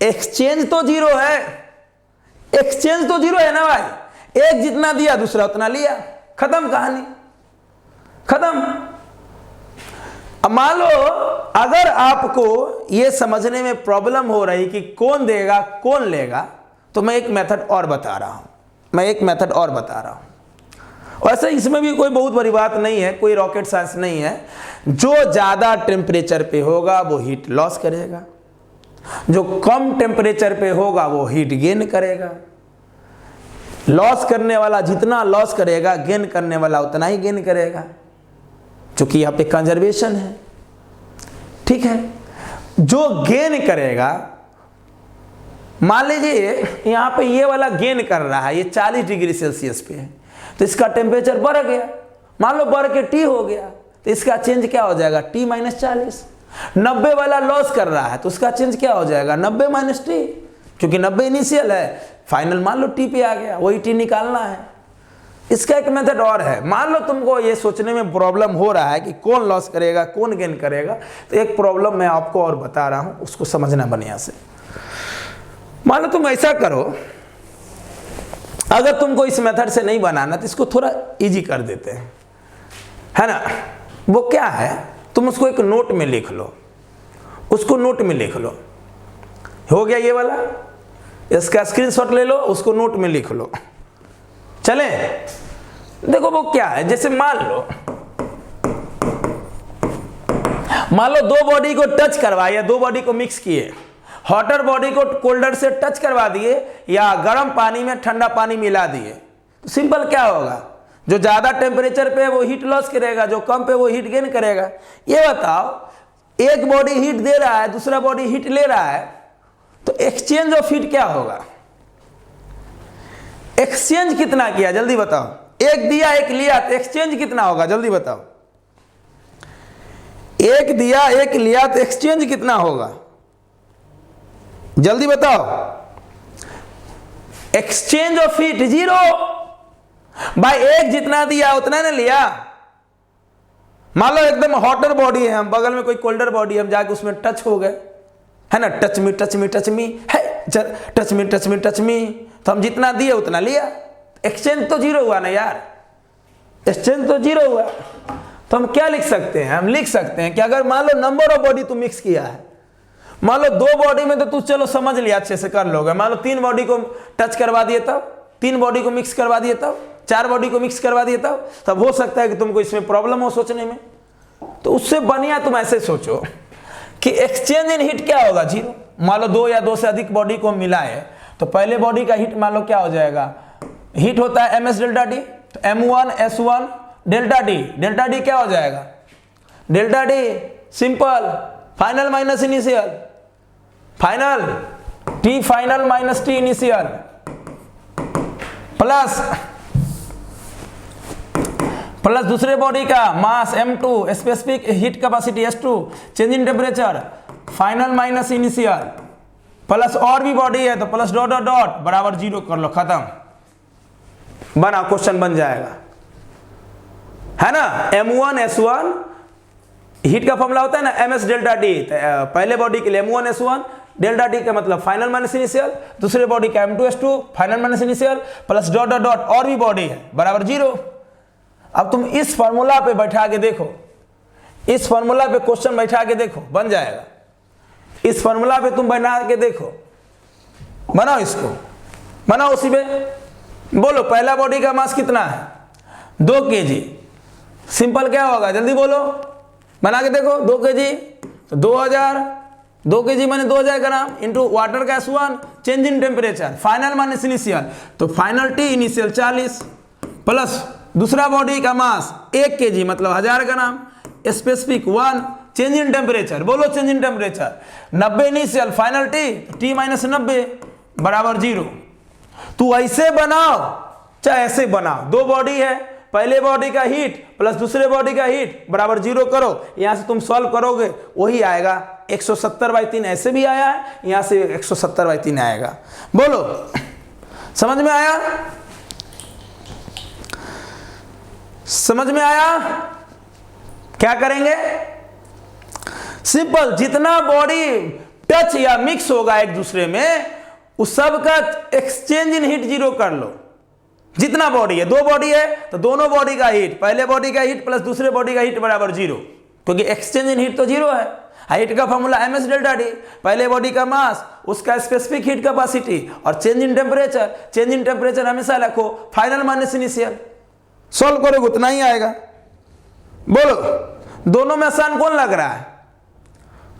एक्सचेंज तो जीरो है, एक्सचेंज तो जीरो है ना भाई। एक जितना दिया दूसरा उतना लिया, खत्म कहानी, खत्म। अब मान लो अगर आपको यह समझने में प्रॉब्लम हो रही कि कौन देगा कौन लेगा, तो मैं एक मेथड और बता रहा हूं, वैसे इसमें भी कोई बहुत बड़ी बात नहीं है, कोई रॉकेट साइंस नहीं है। जो ज्यादा टेम्परेचर पे होगा वो हीट लॉस करेगा, जो कम टेम्परेचर पे होगा वो हीट गेन करेगा। लॉस करने वाला जितना लॉस करेगा, गेन करने वाला उतना ही गेन करेगा, क्योंकि यहां पे कंजर्वेशन है। ठीक है। जो गेन करेगा, मान लीजिए यहां पे ये वाला गेन कर रहा है, ये 40 डिग्री सेल्सियस पे है, तो इसका टेम्परेचर बढ़ गया, मान लो बढ़ के T हो गया, तो इसका चेंज क्या हो जाएगा? T minus 40। 90 वाला लॉस कर रहा है तो उसका चेंज क्या हो जाएगा? 90 माइनस T, क्योंकि 90 इनिशियल है, फाइनल मान लो टी पे आ गया, वही टी निकालना है। इसका एक मेथड और है, मान लो तुमको ये सोचने में प्रॉब्लम हो रहा है कि कौन लॉस करेगा कौन गेन करेगा, तो एक प्रॉब्लम मैं आपको और बता रहा हूं, उसको समझना बढ़िया से। मान लो तुम ऐसा करो, अगर तुमको इस मेथड से नहीं बनाना तो इसको थोड़ा इजी कर देते हैं, है ना। वो क्या है, तुम उसको एक नोट में लिख लो, उसको नोट में लिख लो। हो गया ये वाला, इसका स्क्रीनशॉट ले लो, उसको नोट में लिख लो। चले, देखो वो क्या है, जैसे मान लो दो बॉडी को टच करवाया, दो बॉडी को मिक्स किए, हॉटर बॉडी को कोल्डर से टच करवा दिए या गर्म पानी में ठंडा पानी मिला दिए, तो सिंपल क्या होगा, जो ज्यादा टेम्परेचर पे है वो हीट लॉस करेगा, जो कम पे वो हीट गेन करेगा। ये बताओ, एक बॉडी हीट दे रहा है, दूसरा बॉडी हीट ले रहा है, तो एक्सचेंज ऑफ हीट क्या होगा, एक्सचेंज कितना किया जल्दी बताओ। एक दिया एक लिया, तो एक्सचेंज कितना होगा जल्दी बताओ। एक दिया एक लिया तो एक्सचेंज कितना होगा जल्दी बताओ। एक्सचेंज ऑफ हीट 0, भाई एक जितना दिया उतना ने लिया। मान लो एकदम हॉटर बॉडी है, हम बगल में कोई कोल्डर बॉडी, हम जाके उसमें टच हो गए, है ना, touch me touch me touch me है, touch me touch me touch me, तो हम जितना दिए उतना लिया। एक्सचेंज तो 0 हुआ ना यार, एक्सचेंज तो 0 हुआ। तो हम क्या लिख सकते हैं, हम लिख सकते हैं कि अगर मान लो नंबर ऑफ बॉडी तू मिक्स किया है, मान लो 2 बॉडी में तो तू चलो समझ लिया, अच्छे से कर लोगे। मान लो 3 बॉडी को टच करवा दिए, तब 3 बॉडी को मिक्स करवा दिए, तब 4 बॉडी को मिक्स करवा दिए, तब हो सकता है कि तुमको इसमें प्रॉब्लम हो सोचने में। तो उससे बढ़िया तुम ऐसे सोचो कि एक्सचेंज इन हीट क्या होगा, 0। मान लो 2 या 2 से अधिक बॉडी को मिलाए, तो पहले बॉडी का हीट मान लो क्या हो जाएगा, हीट होता है ms डेल्टा टी, तो m1 s1 delta T, delta T क्या हो जाएगा, delta T simple final minus initial, final T final minus T initial, plus दूसरे बॉडी का मास m2, specific heat capacity s2, change in temperature final minus initial, plus और भी body है तो plus dot dot dot बराबर 0 कर लो, खत्म, बना क्वेश्चन बन जाएगा, है ना। m1 s1 हीट का फॉर्मूला होता है ना ms डेल्टा टी, पहले बॉडी के लिए m1 s1 डेल्टा टी का मतलब फाइनल माइनस इनिशियल, दूसरे बॉडी का m2 s2 final minus initial, plus dot dot dot और भी बॉडी है बराबर 0। अब तुम इस फॉर्मूला पे बैठा के देखो, इस फॉर्मूला पे क्वेश्चन बैठा के देखो, बन जाएगा। इस फॉर्मूला पे तुम बना के देखो, बनाओ इसको, बनाओ उसी पे, बोलो पहला बॉडी का मास कितना है, 2 kg, सिंपल क्या होगा जल्दी बोलो, बना के देखो। 2 kg तो 2000, 2 kg माने 2000 ग्राम इंटू वाटर का S1, change in temperature final minus initial, तो फाइनल टी इनिशियल 40, प्लस दूसरा बॉडी का मास 1 kg मतलब 1000 gram, specific 1, change in temperature, बोलो change in temperature 90 initial, final T minus 90 बराबर 0। तू ऐसे बनाओ चाहे ऐसे बनाओ, 2 बॉडी है, पहले बॉडी का हीट प्लस दूसरे बॉडी का हीट बराबर 0 करो, यहां से तुम सॉल्व करोगे वही आएगा 170/3, ऐसे भी आया है, यहां से 170/3 आएगा। बोलो समझ में आया, समझ में आया। क्या करेंगे, सिंपल जितना बॉडी टच या मिक्स होगा एक दूसरे में उस सब का एक्सचेंज इन हीट 0 कर लो। जितना बॉडी है, 2 बॉडी है तो दोनों बॉडी का हीट, पहले बॉडी का हीट प्लस दूसरे बॉडी का हीट बराबर 0, क्योंकि एक्सचेंज इन हीट तो 0 है। हीट का फॉर्मूला ms डेल्टा टी, पहले बॉडी का मास, उसका स्पेसिफिक हीट कैपेसिटी और change in temperature, change in temperature हमेशा रखो फाइनल माइनस इनिशियल, सॉल्व करोगे उतना ही आएगा। बोलो दोनों में आसान कौन लग रहा है,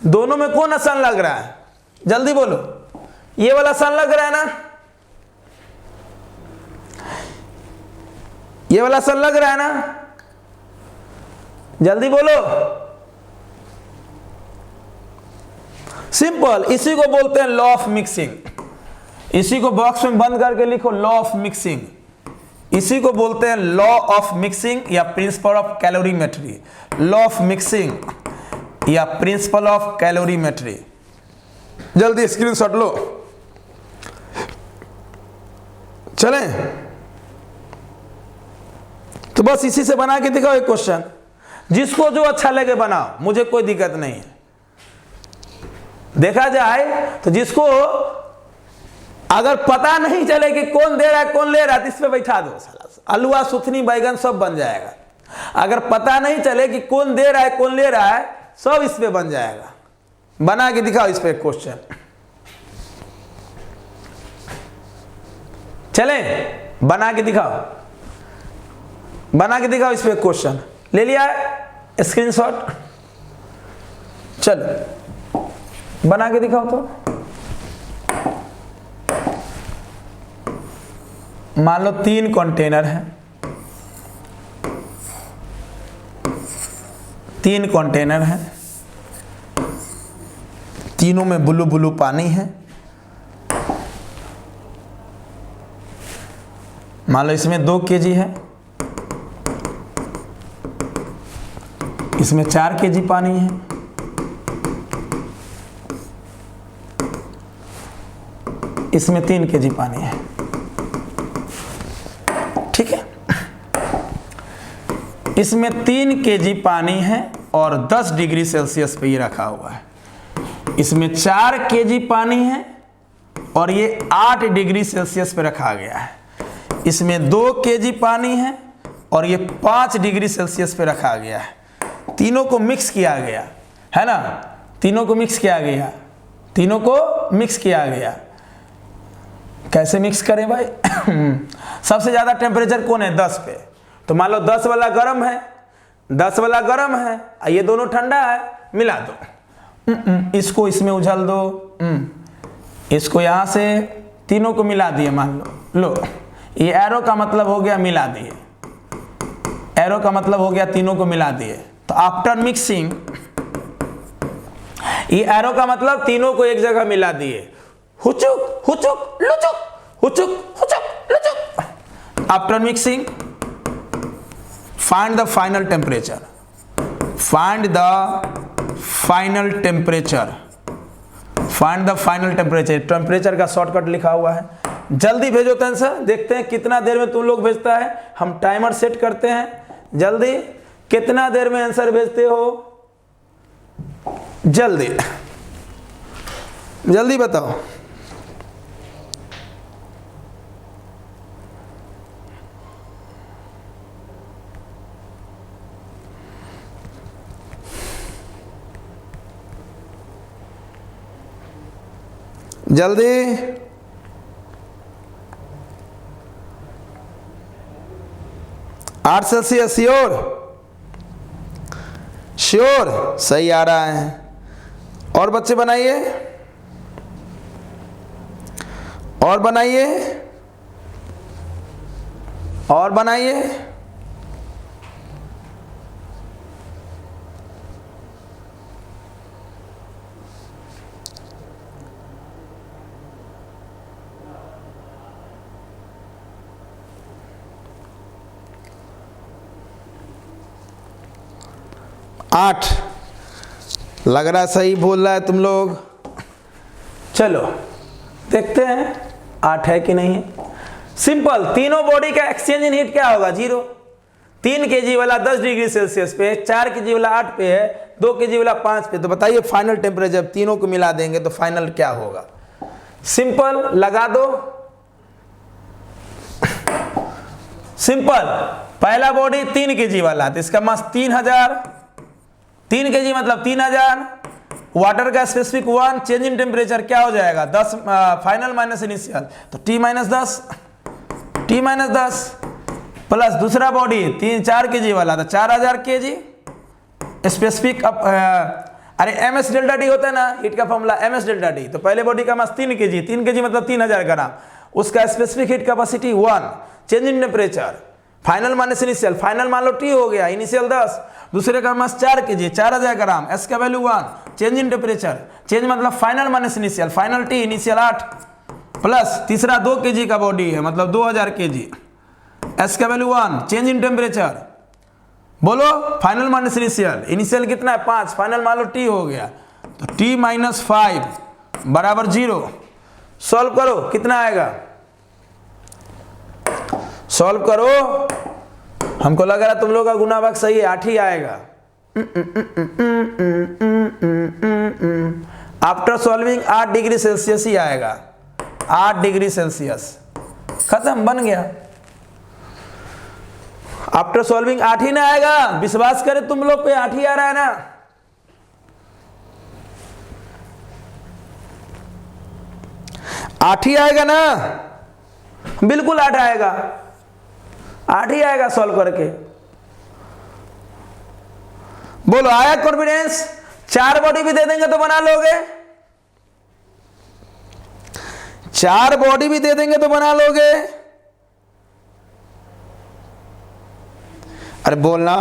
दोनों में कौन आसान लग रहा है जल्दी बोलो। ये वाला आसान लग रहा है ना, ये वाला आसान लग रहा है ना, जल्दी बोलो। सिंपल, इसी को बोलते हैं लॉ ऑफ मिक्सिंग, इसी को बॉक्स में बंद करके लिखो, लॉ ऑफ मिक्सिंग, इसी को बोलते हैं लॉ ऑफ मिक्सिंग या principle of calorimetry, law of mixing या प्रिंसिपल ऑफ कैलोरीमेट्री। जल्दी स्क्रीनशॉट लो। चलें, तो बस इसी से बना के दिखाओ एक क्वेश्चन, जिसको जो अच्छा लगे बनाओ, मुझे कोई दिक्कत नहीं है। देखा जाए तो जिसको अगर पता नहीं चले कि कौन दे रहा है कौन ले रहा है, तो इस पे बैठा दो, आलूआ सुथनी बैगन सब बन जाएगा। अगर पता नहीं चले कि कौन दे रहा है कौन ले रहा है, सब इस पे बन जाएगा। बना के दिखाओ इस पे एक क्वेश्चन। चले बना के दिखाओ, बना के दिखाओ इस पे एक क्वेश्चन। ले लिया स्क्रीनशॉट, चलो बना के दिखाओ। तो मान लो 3 कंटेनर है, 3 कंटेनर है, तीनों में ब्लू ब्लू पानी है। मान लो इसमें 2 केजी है, इसमें 4 केजी पानी है, इसमें 3 केजी पानी है। ठीक है, इसमें 3 केजी पानी है और 10 डिग्री सेल्सियस पे ये रखा हुआ है। इसमें 4 केजी पानी है और ये 8 डिग्री सेल्सियस पे रखा गया है। इसमें 2 केजी पानी है और ये 5 डिग्री सेल्सियस पे रखा गया है। तीनों को मिक्स किया गया है ना, तीनों को मिक्स किया गया, तीनों को मिक्स किया गया। कैसे मिक्स करें भाई? सबसे ज़्यादा टेम्परेचर कौन है? 10 पे। तो मान लो 10 वाला गर्म है, 10 वाला गर्म है, ये दोनों ठंडा है, मिला दो। इसको इसमें उछल दो, इसको यहाँ से तीनों को मिला दिए। मान लो ये एरो का मतलब हो गया मिला दिए, एरो का मतलब हो गया तीनों को मिला दिए। तो आफ्टर मिक्सिंग, ये एरो का मतलब तीनों को एक जगह मिला दिए। हुचुक हुचुक लुचुक, हुचुक हुचुक लुचुक। After mixing find the final temperature, find the final temperature, find the final temperature. Temperature का शॉर्टकट लिखा हुआ है। जल्दी भेजो आंसर, देखते हैं कितना देर में तुम लोग भेजता है। हम टाइमर सेट करते हैं, जल्दी कितना देर में आंसर भेजते हो, जल्दी जल्दी बताओ। जल्दी, 8 सेल्सियस श्योर, श्योर सही आ रहा है। और बच्चे बनाइए, और बनाइए, और बनाइए। आठ लग रहा सही बोल रहा है तुम लोग। चलो देखते हैं 8 है कि नहीं है। सिंपल, तीनों बॉडी का एक्सचेंज इन हीट क्या होगा? 0। 3 केजी वाला 10 डिग्री सेल्सियस पे, 4 केजी वाला 8 पे है, 2 केजी वाला 5 पे। तो बताइए फाइनल टेम्परेचर, तीनों को मिला देंगे तो फाइनल क्या होगा? सिंपल लगा दो, सिंपल। पहला बॉडी 3 केजी वाला, तो इसका मास 3000, 3 केजी मतलब 3000। वाटर का स्पेसिफिक 1, चेंज इन टेम्परेचर क्या हो जाएगा? 10 फाइनल माइनस इनिशियल, तो T minus 10, T minus 10 plus दूसरा बॉडी 4 केजी वाला, तो 4000 केजी स्पेसिफिक। अरे MS डेल्टा टी होता है ना हीट का फॉर्मूला, MS डेल्टा टी। तो पहले बॉडी का मास 3 केजी, 3 केजी मतलब 3000 ग्राम, उसका specific heat capacity 1, change in temperature final minus initial, final मान लो T हो गया, इनिशियल 10, दूसरे का मास 4 केजी, 4000 ग्राम, S का value 1, change in temperature, change मतलब final minus initial, final T initial 8 plus तीसरा 2 केजी का बॉडी है मतलब 2000 केजी, S का वैल्यू 1, चेंज इन टेम्परेचर, बोलो फाइनल माइनस इनिशियल, इनिशियल कितना है 5, फाइनल मान लो T हो गया, तो T माइनस 5 बराबर 0। सॉल्व करो कितना आएगा? सॉल्व करो। हमको लग रहा तुम लोग का गुना भाग सही है, 8 ही आएगा। आफ्टर सॉल्विंग 8 डिग्री सेल्सियस ही आएगा, 8 डिग्री सेल्सियस। खत्म, बन गया। आफ्टर सॉल्विंग 8 ही ना आएगा, विश्वास करे तुम लोग पे 8 ही आ रहा है ना। आठ ही आएगा ना, बिल्कुल 8 आएगा, 8 ही आएगा सॉल्व करके। बोलो आया कॉन्फिडेंस? 4 बॉडी भी दे देंगे तो बना लोगे? 4 बॉडी भी दे देंगे तो बना लोगे? अरे बोलना।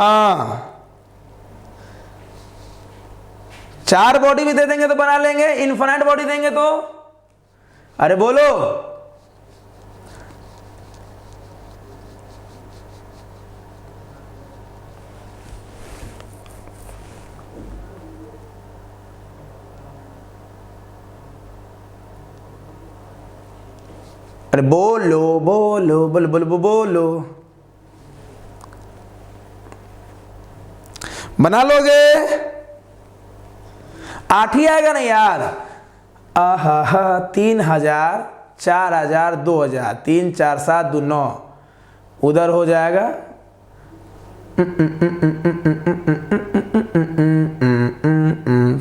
4 बॉडी भी दे देंगे तो बना लेंगे, इनफाइनाइट बॉडी देंगे तो? अरे बोलो। अरे बोलो बोलो बोलो बोलो बोलो, बना लोगे? 8 ही आएगा ना यार। आहा, 3000, 4000, 2000, 3 4 7 2 9, उधर हो जाएगा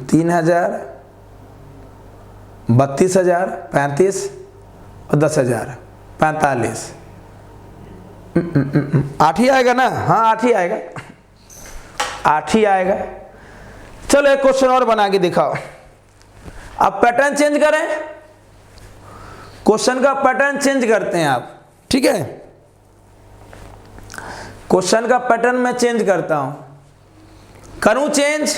3000, 32,000, 35 और 10,000, 45। 8 ही आएगा ना? हाँ 8 ही आएगा, 8 ही आएगा। चलो एक क्वेश्चन और बना के दिखाओ। अब पैटर्न चेंज करें, क्वेश्चन का पैटर्न चेंज करते हैं आप, ठीक है? क्वेश्चन का पैटर्न मैं चेंज करता हूं, करूं चेंज?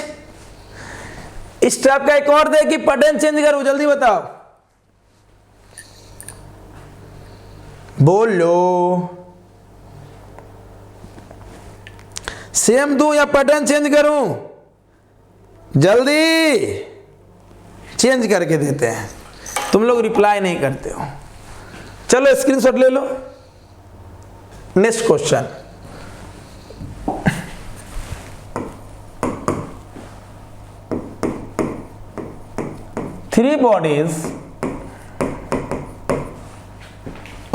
इस टाइप का एक और दे कि पैटर्न चेंज करूं, जल्दी बताओ, बोलो। सेम दूं या पैटर्न चेंज करूं? जल्दी चेंज करके देते हैं, तुम लोग रिप्लाई नहीं करते हो। चलो स्क्रीनशॉट ले लो। Next question, three bodies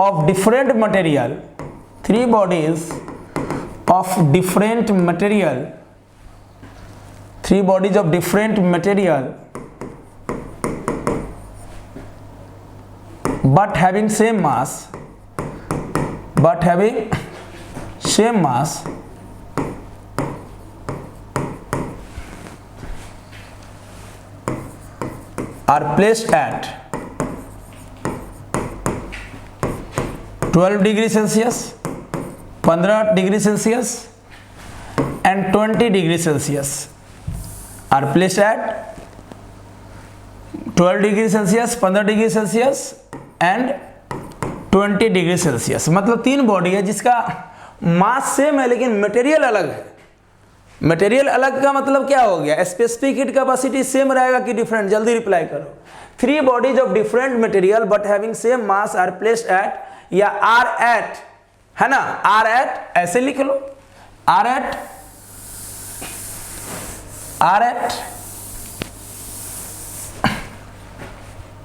of different material, 3 bodies of different material, 3 bodies of different material but having same mass, are placed at 12 degree Celsius, 15 degree Celsius and 20 degree Celsius, are placed at 12 degree Celsius, 15 degree Celsius and 20 degree Celsius. मतलब 3 body है जिसका mass same है लेकिन material अलग है। Material अलग का मतलब क्या हो गया? स्पेसिफिक हीट कैपेसिटी सेम रहेगा कि डिफरेंट? जल्दी रिप्लाई करो। 3 bodies of different material but having same mass are placed at, या आर एट, है ना? आर एट ऐसे लिख लो, are at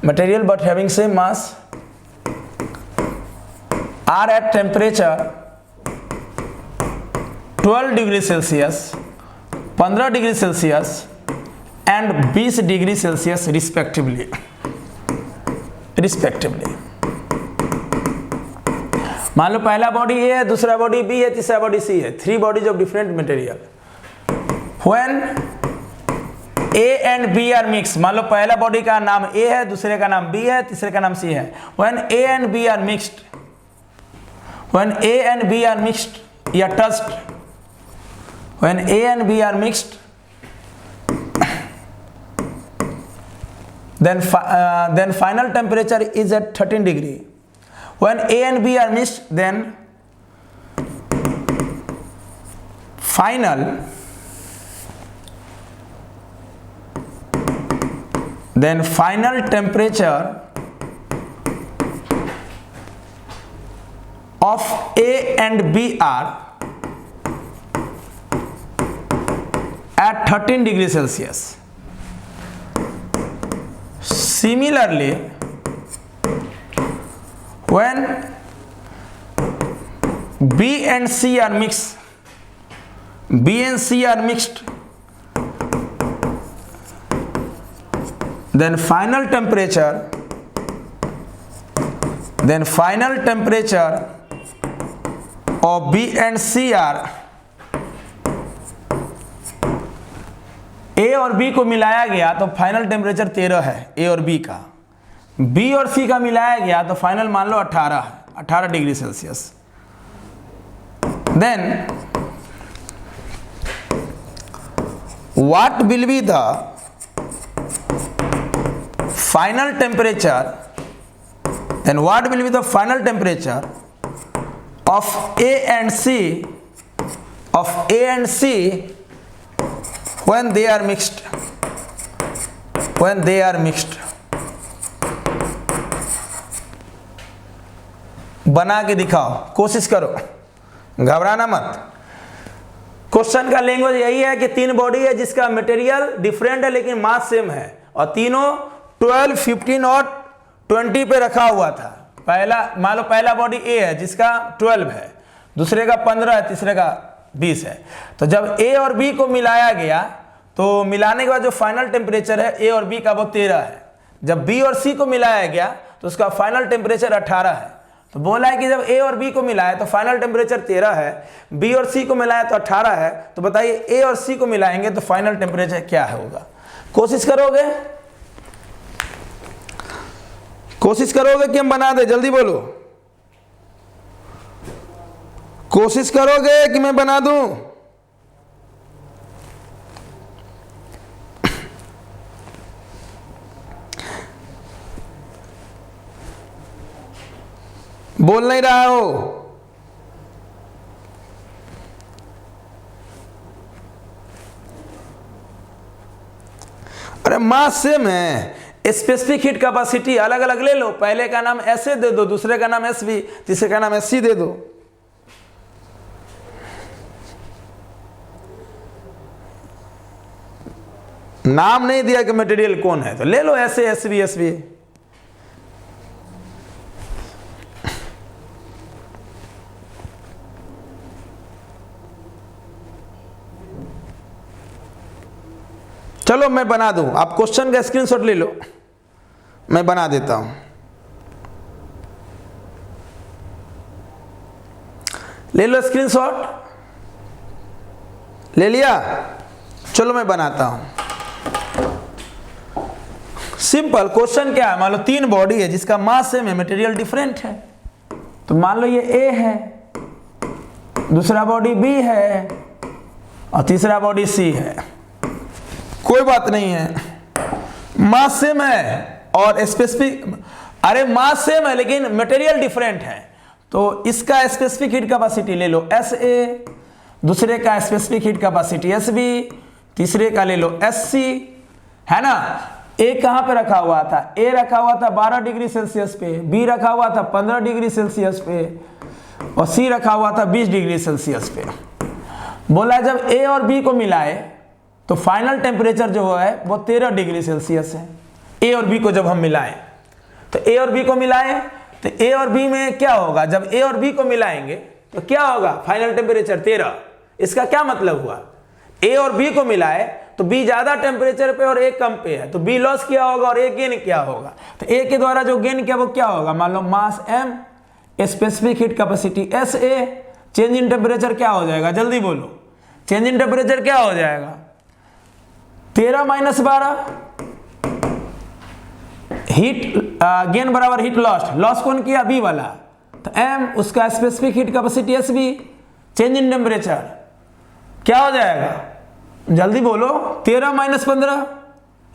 material but having same mass, are at temperature 12 degree Celsius, 15 degree Celsius and 20 degree Celsius respectively. मान लो पहला body ए है, दूसरा बॉडी बी है, तीसरा बॉडी सी है। 3 bodies of different material when A and B are mix. मान लो पहला बॉडी का नाम ए है, दूसरे का नाम बी है, तीसरे का नाम सी है। When A and B are mixed, when A and B are mixed या touched, when A and B are mixed then final temperature is at 13 degree. When A and B are mixed, then final temperature of A and B are at 13 degrees Celsius. Similarly, when B and C are mixed, then final temperature of B and C are, A और B को मिलाया गया तो final temperature 13 है A और B का, B और C का मिलाया गया तो फाइनल मान लो 18 degree Celsius. Then what will be the final temperature, then what will be the final temperature of A and C when they are mixed? बना के दिखाओ, कोशिश करो, घबराना मत। क्वेश्चन का लैंग्वेज यही है कि 3 बॉडी है जिसका मटेरियल डिफरेंट है लेकिन मास सेम है, और तीनों 12, 15 और 20 पे रखा हुआ था। मान लो पहला बॉडी ए है जिसका 12 है, दूसरे का 15 है, तीसरे का 20 है। तो जब ए और बी को मिलाया गया तो मिलाने के बाद जो फाइनल टेम्परेचर है ए और बी का वो 13 है। जब बी और सी को मिलाया गया तो उसका फाइनल टेम्परेचर 18 है। तो बोला है कि जब ए और बी को मिलाया तो फाइनल टेम्परेचर 13 है, बी और सी को मिलाया तो 18 है। तो बताइए ए और सी को मिलाएंगे तो फाइनल टेम्परेचर क्या होगा? कोशिश करोगे कि हम बना दे? जल्दी बोलो, कोशिश करोगे कि मैं बना दूं? बोल नहीं रहा हो? अरे मास सेम है, स्पेसिफिक हीट कैपेसिटी अलग अलग ले लो। पहले का नाम ऐसे दे दो, दूसरे का नाम एसवी, तीसरे का नाम एससी दे दो। नाम नहीं दिया कि मटेरियल कौन है तो ले लो ऐसे एसवी एसवी। चलो मैं बना दूं, आप क्वेश्चन का स्क्रीनशॉट ले लो, मैं बना देता हूं। ले लो स्क्रीनशॉट, ले लिया? चलो मैं बनाता हूं। सिंपल क्वेश्चन क्या है, मान लो 3 बॉडी है जिसका मास सेम है, मटेरियल डिफरेंट है। तो मान लो ये ए है, दूसरा बॉडी बी है और तीसरा बॉडी सी है। कोई बात नहीं है, मास सेम है और स्पेसिफिक, अरे मास सेम है लेकिन मटेरियल डिफरेंट है। तो इसका स्पेसिफिक हीट कैपेसिटी ले लो SA, दूसरे का स्पेसिफिक हीट कैपेसिटी SB, तीसरे का ले लो SC, है ना। ए कहां पे रखा हुआ था? ए रखा हुआ था 12 डिग्री सेल्सियस पे, बी रखा हुआ था 15 डिग्री सेल्सियस पे और सी रखा हुआ था 20 डिग्री सेल्सियस पे। बोला जब ए और बी को मिलाए तो फाइनल टेम्परेचर जो है वो 13 डिग्री सेल्सियस है। ए और बी को जब हम मिलाएं तो ए और बी को मिलाएं तो ए और बी में क्या होगा? जब ए और बी को मिलाएंगे तो क्या होगा? Final temperature 13। इसका क्या मतलब हुआ? ए और बी को मिलाए तो बी ज्यादा टेम्परेचर पे और ए कम पे है, तो बी लॉस किया होगा और ए गेन किया होगा। तो ए के द्वारा जो गेन किया वो क्या होगा? मान लो मास M, specific heat capacity SA, change in temperature क्या हो जाएगा? जल्दी बोलो, चेंज इन टेम्परेचर क्या हो जाएगा? 13 - 12, हीट गेन बराबर हीट लॉस्ट। लॉस कौन किया? बी वाला। तो M, उसका specific heat capacity SB, change in temperature क्या हो जाएगा? जल्दी बोलो, 13 - 15,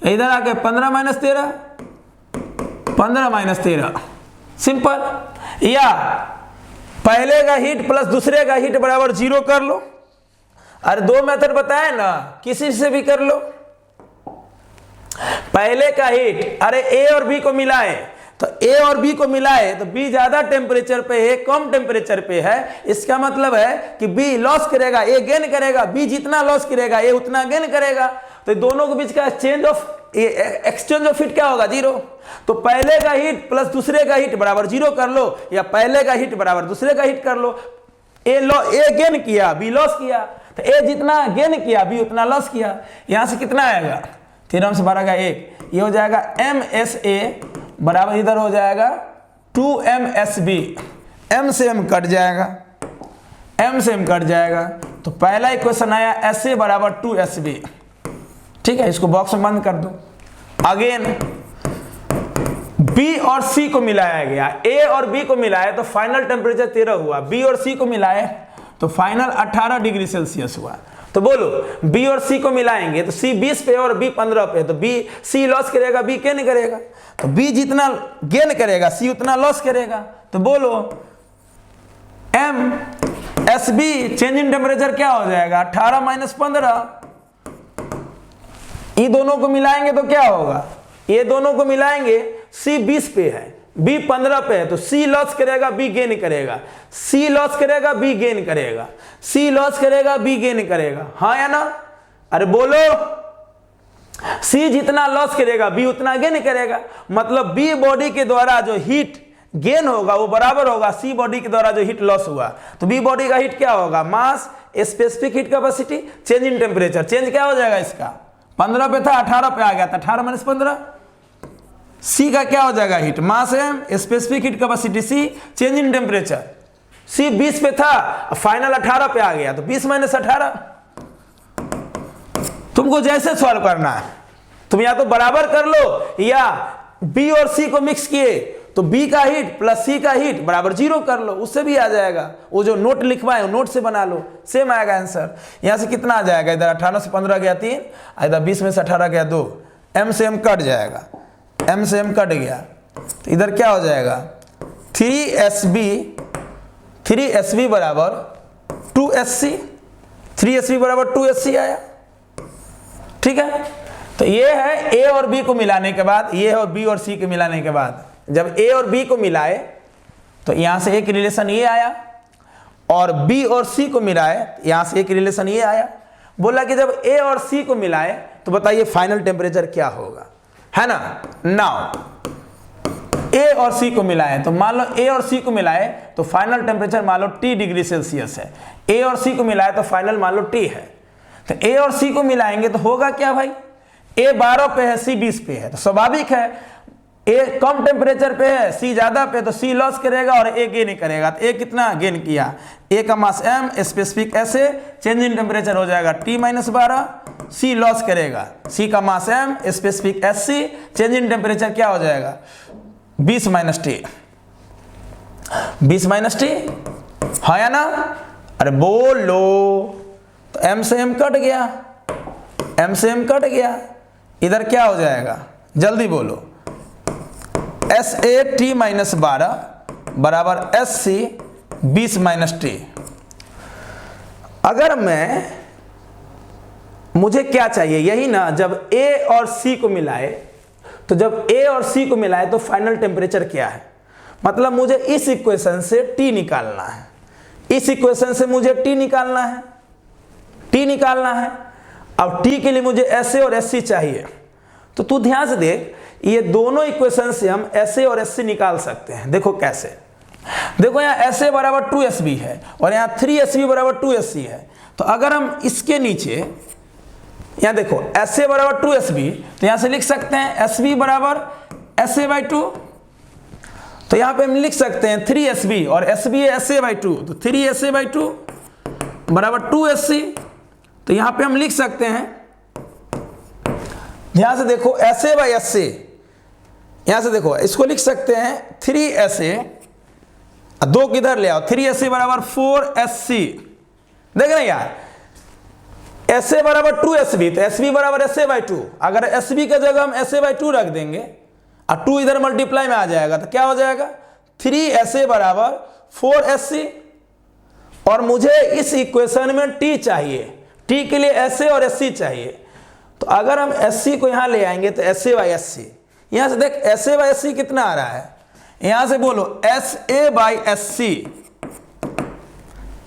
इधर आके 15 - 13, 15 - 13। सिंपल। या पहले का हीट प्लस दूसरे का हीट बराबर 0 कर लो। अरे 2 मेथड बताए ना, किसी से भी कर लो। पहले का हीट, अरे ए और बी को मिलाए, तो ए और बी को मिलाए तो बी ज्यादा टेम्परेचर पे है, कम टेम्परेचर पे है, इसका मतलब है कि बी लॉस करेगा, ए गेन करेगा। बी जितना लॉस करेगा ए उतना गेन करेगा। तो दोनों के बीच का एक्सचेंज ऑफ हीट क्या होगा? 0। तो पहले का हीट प्लस दूसरे का हीट बराबर 0 कर लो, या पहले का हीट बराबर दूसरे का हीट कर लो। ए गेन किया, बी लॉस किया, तो ए जितना गेन किया बी उतना लॉस किया। यहां से कितना आएगा? 13 से 12 का 1, ये हो जाएगा MSA बराबर इधर हो जाएगा 2MSB। M से M कट जाएगा, M से M कट जाएगा। तो पहला इक्वेशन आया SA बराबर 2SB। ठीक है, इसको बॉक्स में बंद कर दो। अगेन B और C को मिलाया गया, A और B को मिलाए तो फाइनल टेम्परेचर 13 हुआ। B और C को मिलाए तो फाइनल 18 डिग्री सेल्सियस हुआ। तो बोलो B और C को मिलाएंगे तो C 20 पे और B 15 पे, तो C लॉस करेगा, B गेन करेगा। तो B जितना गेन करेगा C उतना लॉस करेगा। तो बोलो MSB चेंज इन टेम्परेचर क्या हो जाएगा? 18 माइनस 15। ये दोनों को मिलाएंगे तो क्या होगा? ये दोनों को मिलाएंगे, C 20 पे है, B 15 पे है, तो C लॉस करेगा, B गेन करेगा। C लॉस करेगा, B गेन करेगा। C लॉस करेगा, B गेन करेगा। हाँ या ना? अरे बोलो, C जितना लॉस करेगा B उतना गेन करेगा। मतलब B बॉडी के द्वारा जो हीट गेन होगा वो बराबर होगा C बॉडी के द्वारा जो हीट लॉस हुआ। तो B बॉडी का हीट क्या होगा? Mass, specific heat capacity, change in temperature. Change क्या हो जाएगा इसका? 15 पे था 18 पे आ गया था, 18 माइनस 15। C का क्या हो जाएगा? Heat, mass M, specific heat capacity C, change in temperature. C 20 पे था, फाइनल 18 पे आ गया, तो 20 माइनस 18। तुमको जैसे सॉल्व करना है, तुम या तो बराबर कर लो, या B और C को मिक्स किए तो B का हीट प्लस C का हीट बराबर 0 कर लो, उससे भी आ जाएगा। वो जो नोट लिखवाए नोट से बना लो, सेम आएगा आंसर। यहां से कितना आ जाएगा? इधर 18 से 15 गया 3, इधर 20 में से 18 गया 2, M से M कट जाएगा, M से M कट गया, तो इधर क्या हो जाएगा? 3SB बराबर 2SC, 3SB बराबर 2SC आया। ठीक है, तो ये है A और B को मिलाने के बाद, ये है और B और C को मिलाने के बाद। जब A और B को मिलाए तो यहां से एक रिलेशन ये आया, और B और C को मिलाए यहां से एक रिलेशन ये आया। बोला कि जब A और C को मिलाए तो बताइए फाइनल टेम्परेचर क्या होगा, है ना? नाउ A और C को मिलाए तो मान लो A और C को मिलाए तो फाइनल टेम्परेचर मान लो T डिग्री सेल्सियस है। A और C को मिलाए तो फाइनल मान लो T है। तो A और C को मिलाएंगे तो होगा क्या भाई? A 12 पे है, C 20 पे है, तो स्वाभाविक है A कम टेम्परेचर पे है, C ज्यादा पे, तो C लॉस करेगा और A गेन करेगा। तो A कितना गेन किया? A का मास M, specific SA, change in temperature हो जाएगा T माइनस 12। C लॉस करेगा, C का मास M, specific SC, change in temperature क्या हो जाएगा? 20 माइनस T, 20 माइनस T, हाँ या ना? अरे बोलो, तो M से M कट गया, M से M कट गया, इधर क्या हो जाएगा? जल्दी बोलो। SA T माइनस 12 बराबर SC 20 माइनस T। अगर मुझे क्या चाहिए? यही ना, जब A और C को मिलाए तो जब A और C को मिलाए तो फाइनल टेम्परेचर क्या है? मतलब मुझे इस इक्वेशन से T निकालना है, इस इक्वेशन से मुझे T निकालना है, T निकालना है। अब T के लिए मुझे SA और SC चाहिए। तो तू ध्यान से देख, ये दोनों इक्वेशन से हम SA और SC निकाल सकते हैं। देखो कैसे? देखो यहाँ SA बराबर 2SB है और यहाँ 3SB बराबर 2SC है। तो अगर हम इसके नीचे यहाँ देखो SA बराबर 2SB, तो यहाँ से लिख सकते हैं SB बराबर SA/2। तो यहाँ पे हम लिख सकते हैं 3SB और SB है SA/2, तो 3SA/2 बराबर 2SC। तो यहाँ पे हम लिख सकते हैं, ध्यान से देखो SA/SC, यहां से देखो इसको लिख सकते हैं 3SA, 2 किधर ले आओ, 3SA बराबर 4SC। देख रहे हैं यार, SA बराबर 2SB, तो SB बराबर SA/2। अगर SB का जगह हम SA/2 रख देंगे और 2 इधर मल्टीप्लाई में आ जाएगा तो क्या हो जाएगा? 3SA बराबर 4SC। और मुझे इस इक्वेशन में T चाहिए, T के लिए SA और SC चाहिए। तो अगर हम SC को यहां ले आएंगे तो SA/SC, यहां से देख SA/SC कितना आ रहा है, यहां से बोलो SA/SC,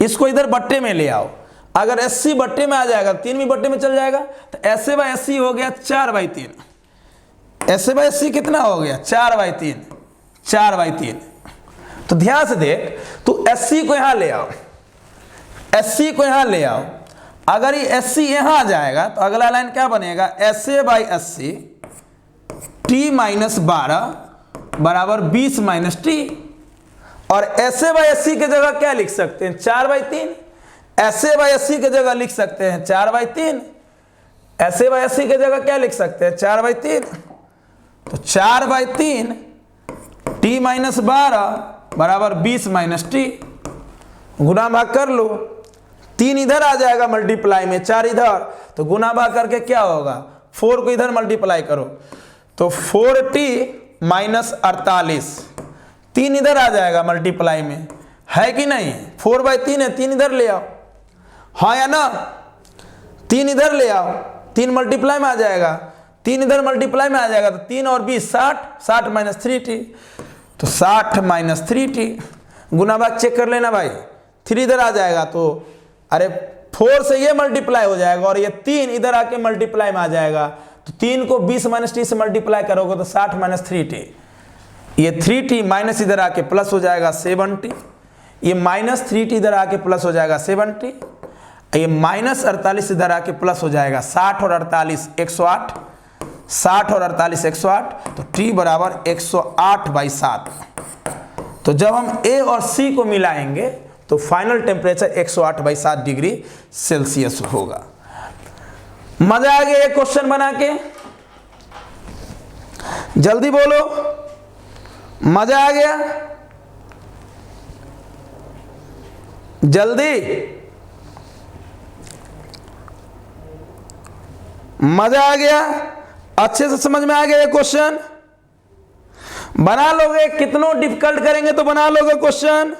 इसको इधर बट्टे में ले आओ। अगर SC बट्टे में आ जाएगा 3 भी बट्टे में चल जाएगा, तो SA/SC हो गया 4/3। SA/SC कितना हो गया 4/3, 4/3। तो ध्यान से देख, तू SC को यहां ले आओ, SC को यहां ले आओ। अगर ये SC यहां आ जाएगा तो अगला लाइन क्या बनेगा, SA/SC T-12 बराबर 20 - T। और SA/SC की जगह क्या लिख सकते हैं, 4/3। SA/SC की जगह लिख सकते हैं 4/3। SA/SC की जगह क्या लिख सकते हैं, 4/3। तो 4/3 T-12 बराबर 20 - T। गुना भाग कर लो, 3 इधर आ जाएगा मल्टीप्लाई में, 4 इधर, तो गुना भाग करके क्या होगा, 4 को इधर मल्टीप्लाई करो तो 4T - 48, 3 इधर आ जाएगा मल्टीप्लाई में, है कि नहीं, 4/3 है, 3 इधर ले आओ, हाँ या ना, 3 इधर ले आओ, 3 मल्टीप्लाई में आ जाएगा, 3 इधर मल्टीप्लाई में आ जाएगा, तो 3 और 20 60, 60 - 3T, तो 60 - 3T। गुना भाग चेक कर लेना भाई, 3 इधर आ जाएगा तो अरे 4 से ये मल्टीप्लाई हो जाएगा और ये 3 इधर आके मल्टीप्लाई में आ जाएगा, तो 3 को 20 - T से मल्टीप्लाई करोगे तो 60 - 3T। ये 3T माइनस इधर आके प्लस हो जाएगा 7T, ये -3T इधर आके प्लस हो जाएगा 7T, ये -48 इधर आके प्लस हो जाएगा 60 और 48 108, 60 और 48 108, तो T बराबर 108/7। तो जब हम A और C को मिलाएंगे तो फाइनल टेम्परेचर 108/7 डिग्री सेल्सियस होगा। मजा आ गया ये क्वेश्चन बना के, जल्दी बोलो, मजा आ गया, जल्दी, मजा आ गया, अच्छे से समझ में आ गया ये क्वेश्चन, बना लोगे, कितनों डिफिकल्ट करेंगे तो बना लोगे क्वेश्चन।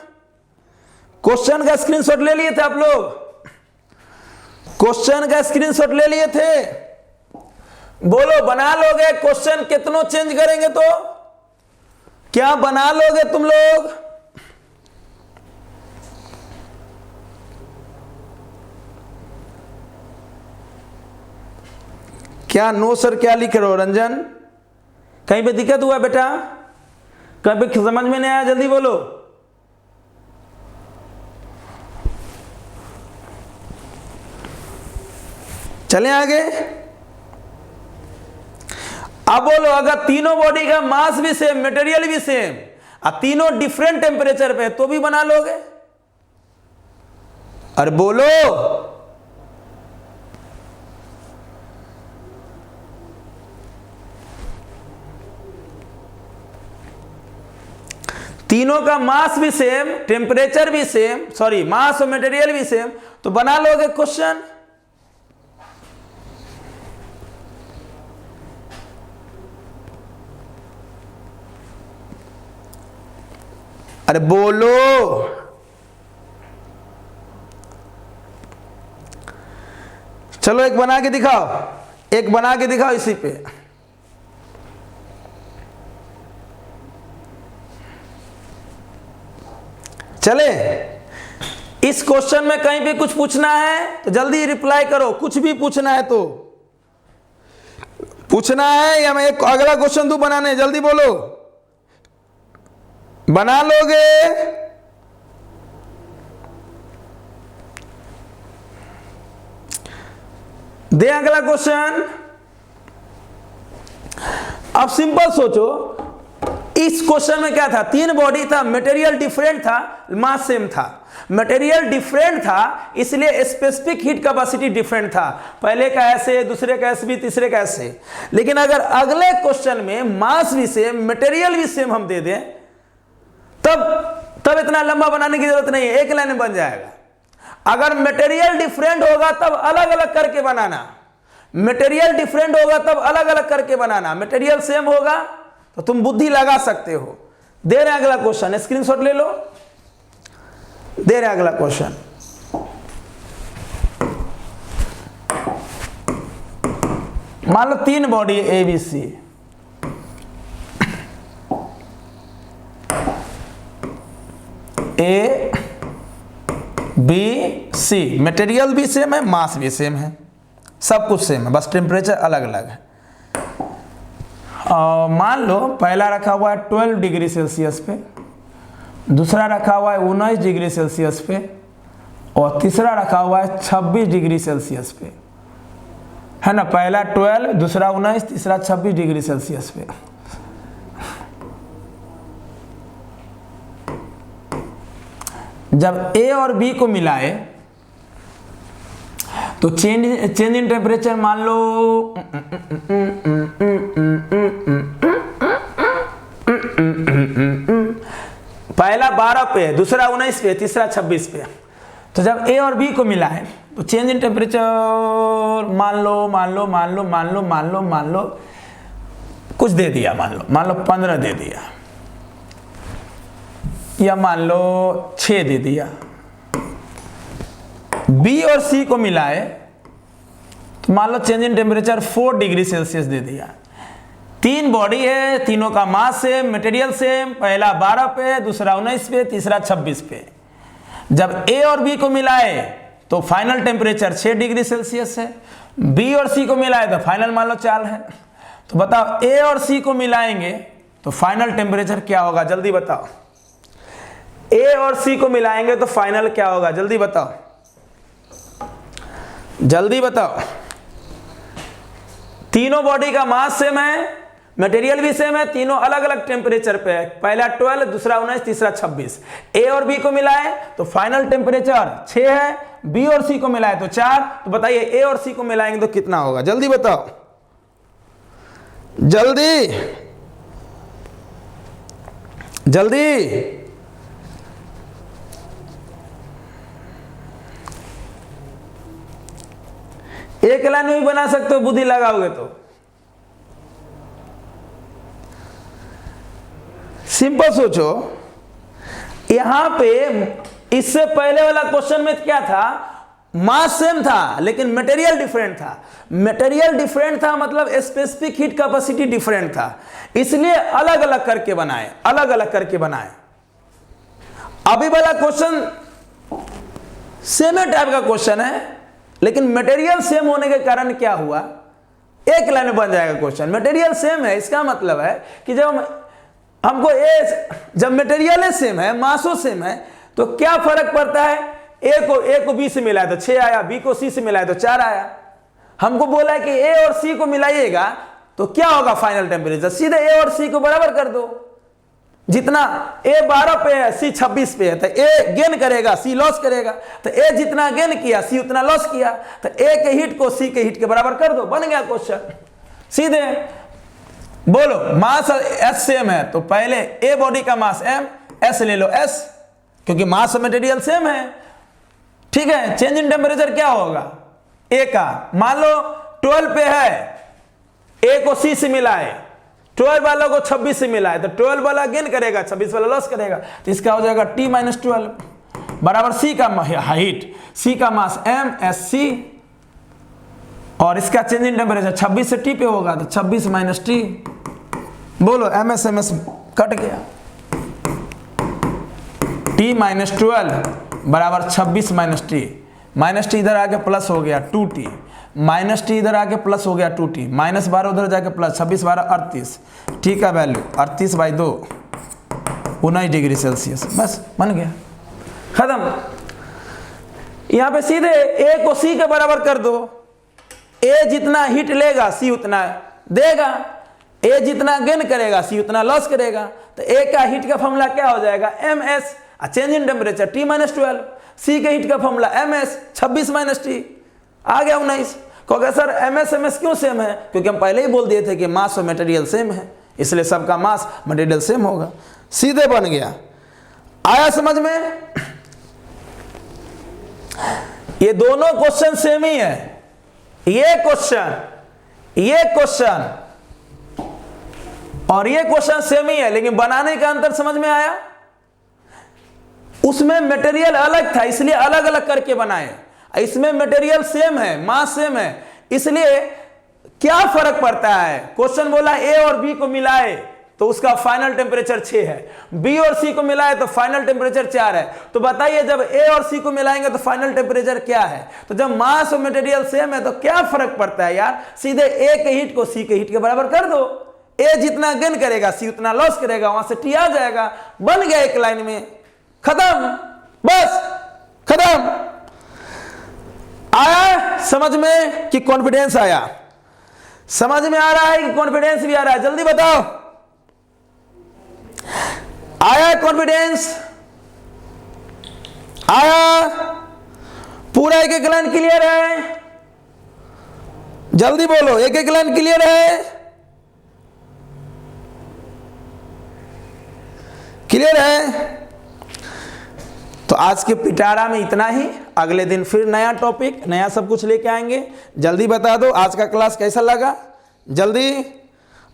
क्वेश्चन का स्क्रीनशॉट ले लिए थे आप लोग, क्वेश्चन का स्क्रीनशॉट ले लिए थे, बोलो बना लोगे, क्वेश्चन कितनों चेंज करेंगे तो, क्या बना लोगे तुम लोग, क्या नो सर क्या लिख रहे हो रंजन, कहीं पे दिक्कत हुआ बेटा, कहीं पे समझ में नहीं आया, जल्दी बोलो। चलें आगे, अब बोलो, अगर तीनों बॉडी का मास भी सेम, मटेरियल भी सेम, और तीनों डिफरेंट टेम्परेचर पे तो भी बना लोगे, अरे बोलो, तीनों का मास भी सेम, टेम्परेचर भी सेम, सॉरी मास और मटेरियल भी सेम, तो बना लोगे क्वेश्चन। अरे बोलो, चलो एक बना के दिखाओ, एक बना के दिखाओ इसी पे, चले। इस क्वेश्चन में कहीं भी कुछ पूछना है तो जल्दी रिप्लाई करो, कुछ भी पूछना है तो पूछना है, या मैं एक अगला क्वेश्चन तू बनाने, जल्दी बोलो, बना लोगे, दे अगला क्वेश्चन। अब सिंपल सोचो, इस क्वेश्चन में क्या था, 3 बॉडी था, मटेरियल डिफरेंट था, मास सेम था, मटेरियल डिफरेंट था इसलिए स्पेसिफिक हीट कैपेसिटी डिफरेंट था, पहले का ऐसे, दूसरे का ऐसे भी, तीसरे का ऐसे। लेकिन अगर अगले क्वेश्चन में मास भी सेम, मटेरियल भी सेम हम दे दें, तब इतना लंबा बनाने की जरूरत नहीं है, एक लाइन में बन जाएगा। अगर मटेरियल डिफरेंट होगा तब अलग अलग करके बनाना, मटेरियल डिफरेंट होगा तब अलग अलग करके बनाना, मटेरियल सेम होगा तो तुम बुद्धि लगा सकते हो। दे रहे अगला क्वेश्चन, स्क्रीनशॉट ले लो, दे रहे अगला क्वेश्चन। मान लो 3 body A B C, A B C, material भी सेम है, मास भी सेम है, सब कुछ सेम है, बस टेम्परेचर अलग अलग है। मान लो पहला रखा हुआ है 12 डिग्री सेल्सियस पे, दूसरा रखा हुआ है 19 डिग्री सेल्सियस पे, और तीसरा रखा हुआ है 26 डिग्री सेल्सियस पे, है ना। पहला 12, दूसरा 19, तीसरा 26 डिग्री सेल्सियस पे। जब ए और बी को मिलाए तो चेंज इन टेम्परेचर मान लो पहला 12 पे, दूसरा 19 पे, तीसरा 26 पे। तो जब ए और बी को मिलाए तो चेंज इन टेम्परेचर मान लो कुछ दे दिया, मान लो 15 दे दिया, या मान लो 6 दे दिया। बी और सी को मिलाए तो मान लो change in temperature 4 degree Celsius दे दिया। तीन बॉडी है, तीनों का मास सेम, मटेरियल सेम, पहला 12 पे, दूसरा 19 पे, तीसरा 26 पे। जब ए और बी को मिलाए तो फाइनल टेम्परेचर 6 डिग्री सेल्सियस है। बी और सी को मिलाए तो फाइनल मान लो 4 है। तो बताओ ए और सी को मिलाएंगे तो फाइनल टेम्परेचर क्या होगा, जल्दी बताओ। ए और सी को मिलाएंगे तो फाइनल क्या होगा, जल्दी बताओ, जल्दी बताओ। तीनों बॉडी का मास सेम है, मटेरियल भी सेम है, तीनों अलग अलग टेम्परेचर पे है, पहला 12, दूसरा 19, तीसरा 26। ए और बी को मिलाए तो फाइनल टेम्परेचर 6 है, बी और सी को मिलाए तो 4। तो बताइए ए और सी को मिलाएंगे तो कितना होगा, जल्दी बताओ, जल्दी जल्दी। एक लाइन में भी बना सकते हो, बुद्धि लगाओगे तो। सिंपल सोचो, यहां पे इससे पहले वाला क्वेश्चन में क्या था, मास सेम था लेकिन मटेरियल डिफरेंट था। मटेरियल डिफरेंट था मतलब स्पेसिफिक हीट कैपेसिटी डिफरेंट था, इसलिए अलग अलग करके बनाए, अलग अलग करके बनाए। अभी वाला क्वेश्चन सेम टाइप का क्वेश्चन है लेकिन मटेरियल सेम होने के कारण क्या हुआ, एक लाइन में बन जाएगा क्वेश्चन। मटेरियल सेम है, इसका मतलब है कि जब मटेरियल सेम है, मासो सेम है, तो क्या फर्क पड़ता है। ए को बी से मिलाया तो 6 आया, बी को सी से मिलाया तो 4 आया। हमको बोला है कि ए और सी को मिलाइएगा तो क्या होगा फाइनल टेम्परेचर, सीधे ए और सी को बराबर कर दो। जितना ए 12 पे है, सी 26 पे है, तो ए गेन करेगा, सी लॉस करेगा। तो ए जितना गेन किया, सी उतना लॉस किया, तो ए के हीट को सी के हीट के बराबर कर दो, बन गया क्वेश्चन सीधे। बोलो मास एस सेम है तो पहले ए बॉडी का मास एम, एस ले लो एस, क्योंकि मास और मटेरियल सेम है। ठीक है, चेंज इन टेम्परेचर क्या होगा, ए का मान लो 12 पे है, ए को सी से मिलाए, 12 वालों को 26 से मिलाए, तो 12 वाला गेन करेगा, 26 वाला लॉस करेगा। तो इसका हो जाएगा T - 12 बराबर सी का हाइट, सी का मास एम एस सी, और इसका चेंज इन टेम्परेचर 26 से T पे होगा तो 26 - T। बोलो एम एस कट गया, T - 12 बराबर 26 - T, माइनस टी इधर आके प्लस हो गया 2T, माइनस टी इधर आके प्लस हो गया 2T, -12 उधर जाके प्लस, 26 12 38, टी का वैल्यू 38/2 19 डिग्री सेल्सियस। बस बन गया, खत्म। यहां पे सीधे ए को सी के बराबर कर दो, ए जितना हीट लेगा सी उतना देगा, ए जितना गेन करेगा सी उतना लॉस करेगा। तो ए का हीट का फॉर्मूला क्या हो जाएगा, MS, change in temperature T - 12, सी के हीट का फॉर्मूला MS 26 - T आ गया 19। क्योंकि सर MS क्यों सेम है, क्योंकि हम पहले ही बोल दिए थे कि मास और मटेरियल सेम है, इसलिए सबका मास मटेरियल सेम होगा, सीधे बन गया। आया समझ में, ये दोनों क्वेश्चन सेम ही है, ये क्वेश्चन और ये क्वेश्चन सेम ही है, लेकिन बनाने का अंतर समझ में आया। उसमें मटेरियल अलग था इसलिए अलग अलग करके बनाए, इसमें मटेरियल सेम है, मास सेम है, इसलिए क्या फर्क पड़ता है। क्वेश्चन बोला ए और बी को मिलाए तो उसका फाइनल टेम्परेचर 6 है। बी और सी को मिला है तो फाइनल टेम्परेचर 4 है। तो बताइए जब ए और सी को मिलाएंगे तो फाइनल टेम्परेचर क्या है? तो जब मास और मटेरियल सेम है तो क्या फर्क पड़ता है यार, सीधे ए के हीट को सी के हीट के बराबर कर दो। ए जितना गेन करेगा सी उतना लॉस करेगा, वहां से टी आ जाएगा, बन गया एक लाइन में, खत्म, बस खत्म। आया समझ में कि कॉन्फिडेंस आया? समझ में आ रहा है कि कॉन्फिडेंस भी आ रहा है? जल्दी बताओ, आया कॉन्फिडेंस? आया? पूरा एक एक लाइन क्लियर है? जल्दी बोलो, एक एक लाइन क्लियर है? क्लियर है? तो आज के पिटारा में इतना ही। अगले दिन फिर नया टॉपिक, नया सब कुछ लेके आएंगे। जल्दी बता दो आज का क्लास कैसा लगा जल्दी।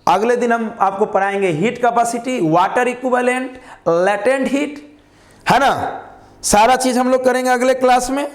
अगले दिन हम आपको पढ़ाएंगे heat capacity, water equivalent, latent heat, है ना, सारा चीज हम लोग करेंगे अगले क्लास में।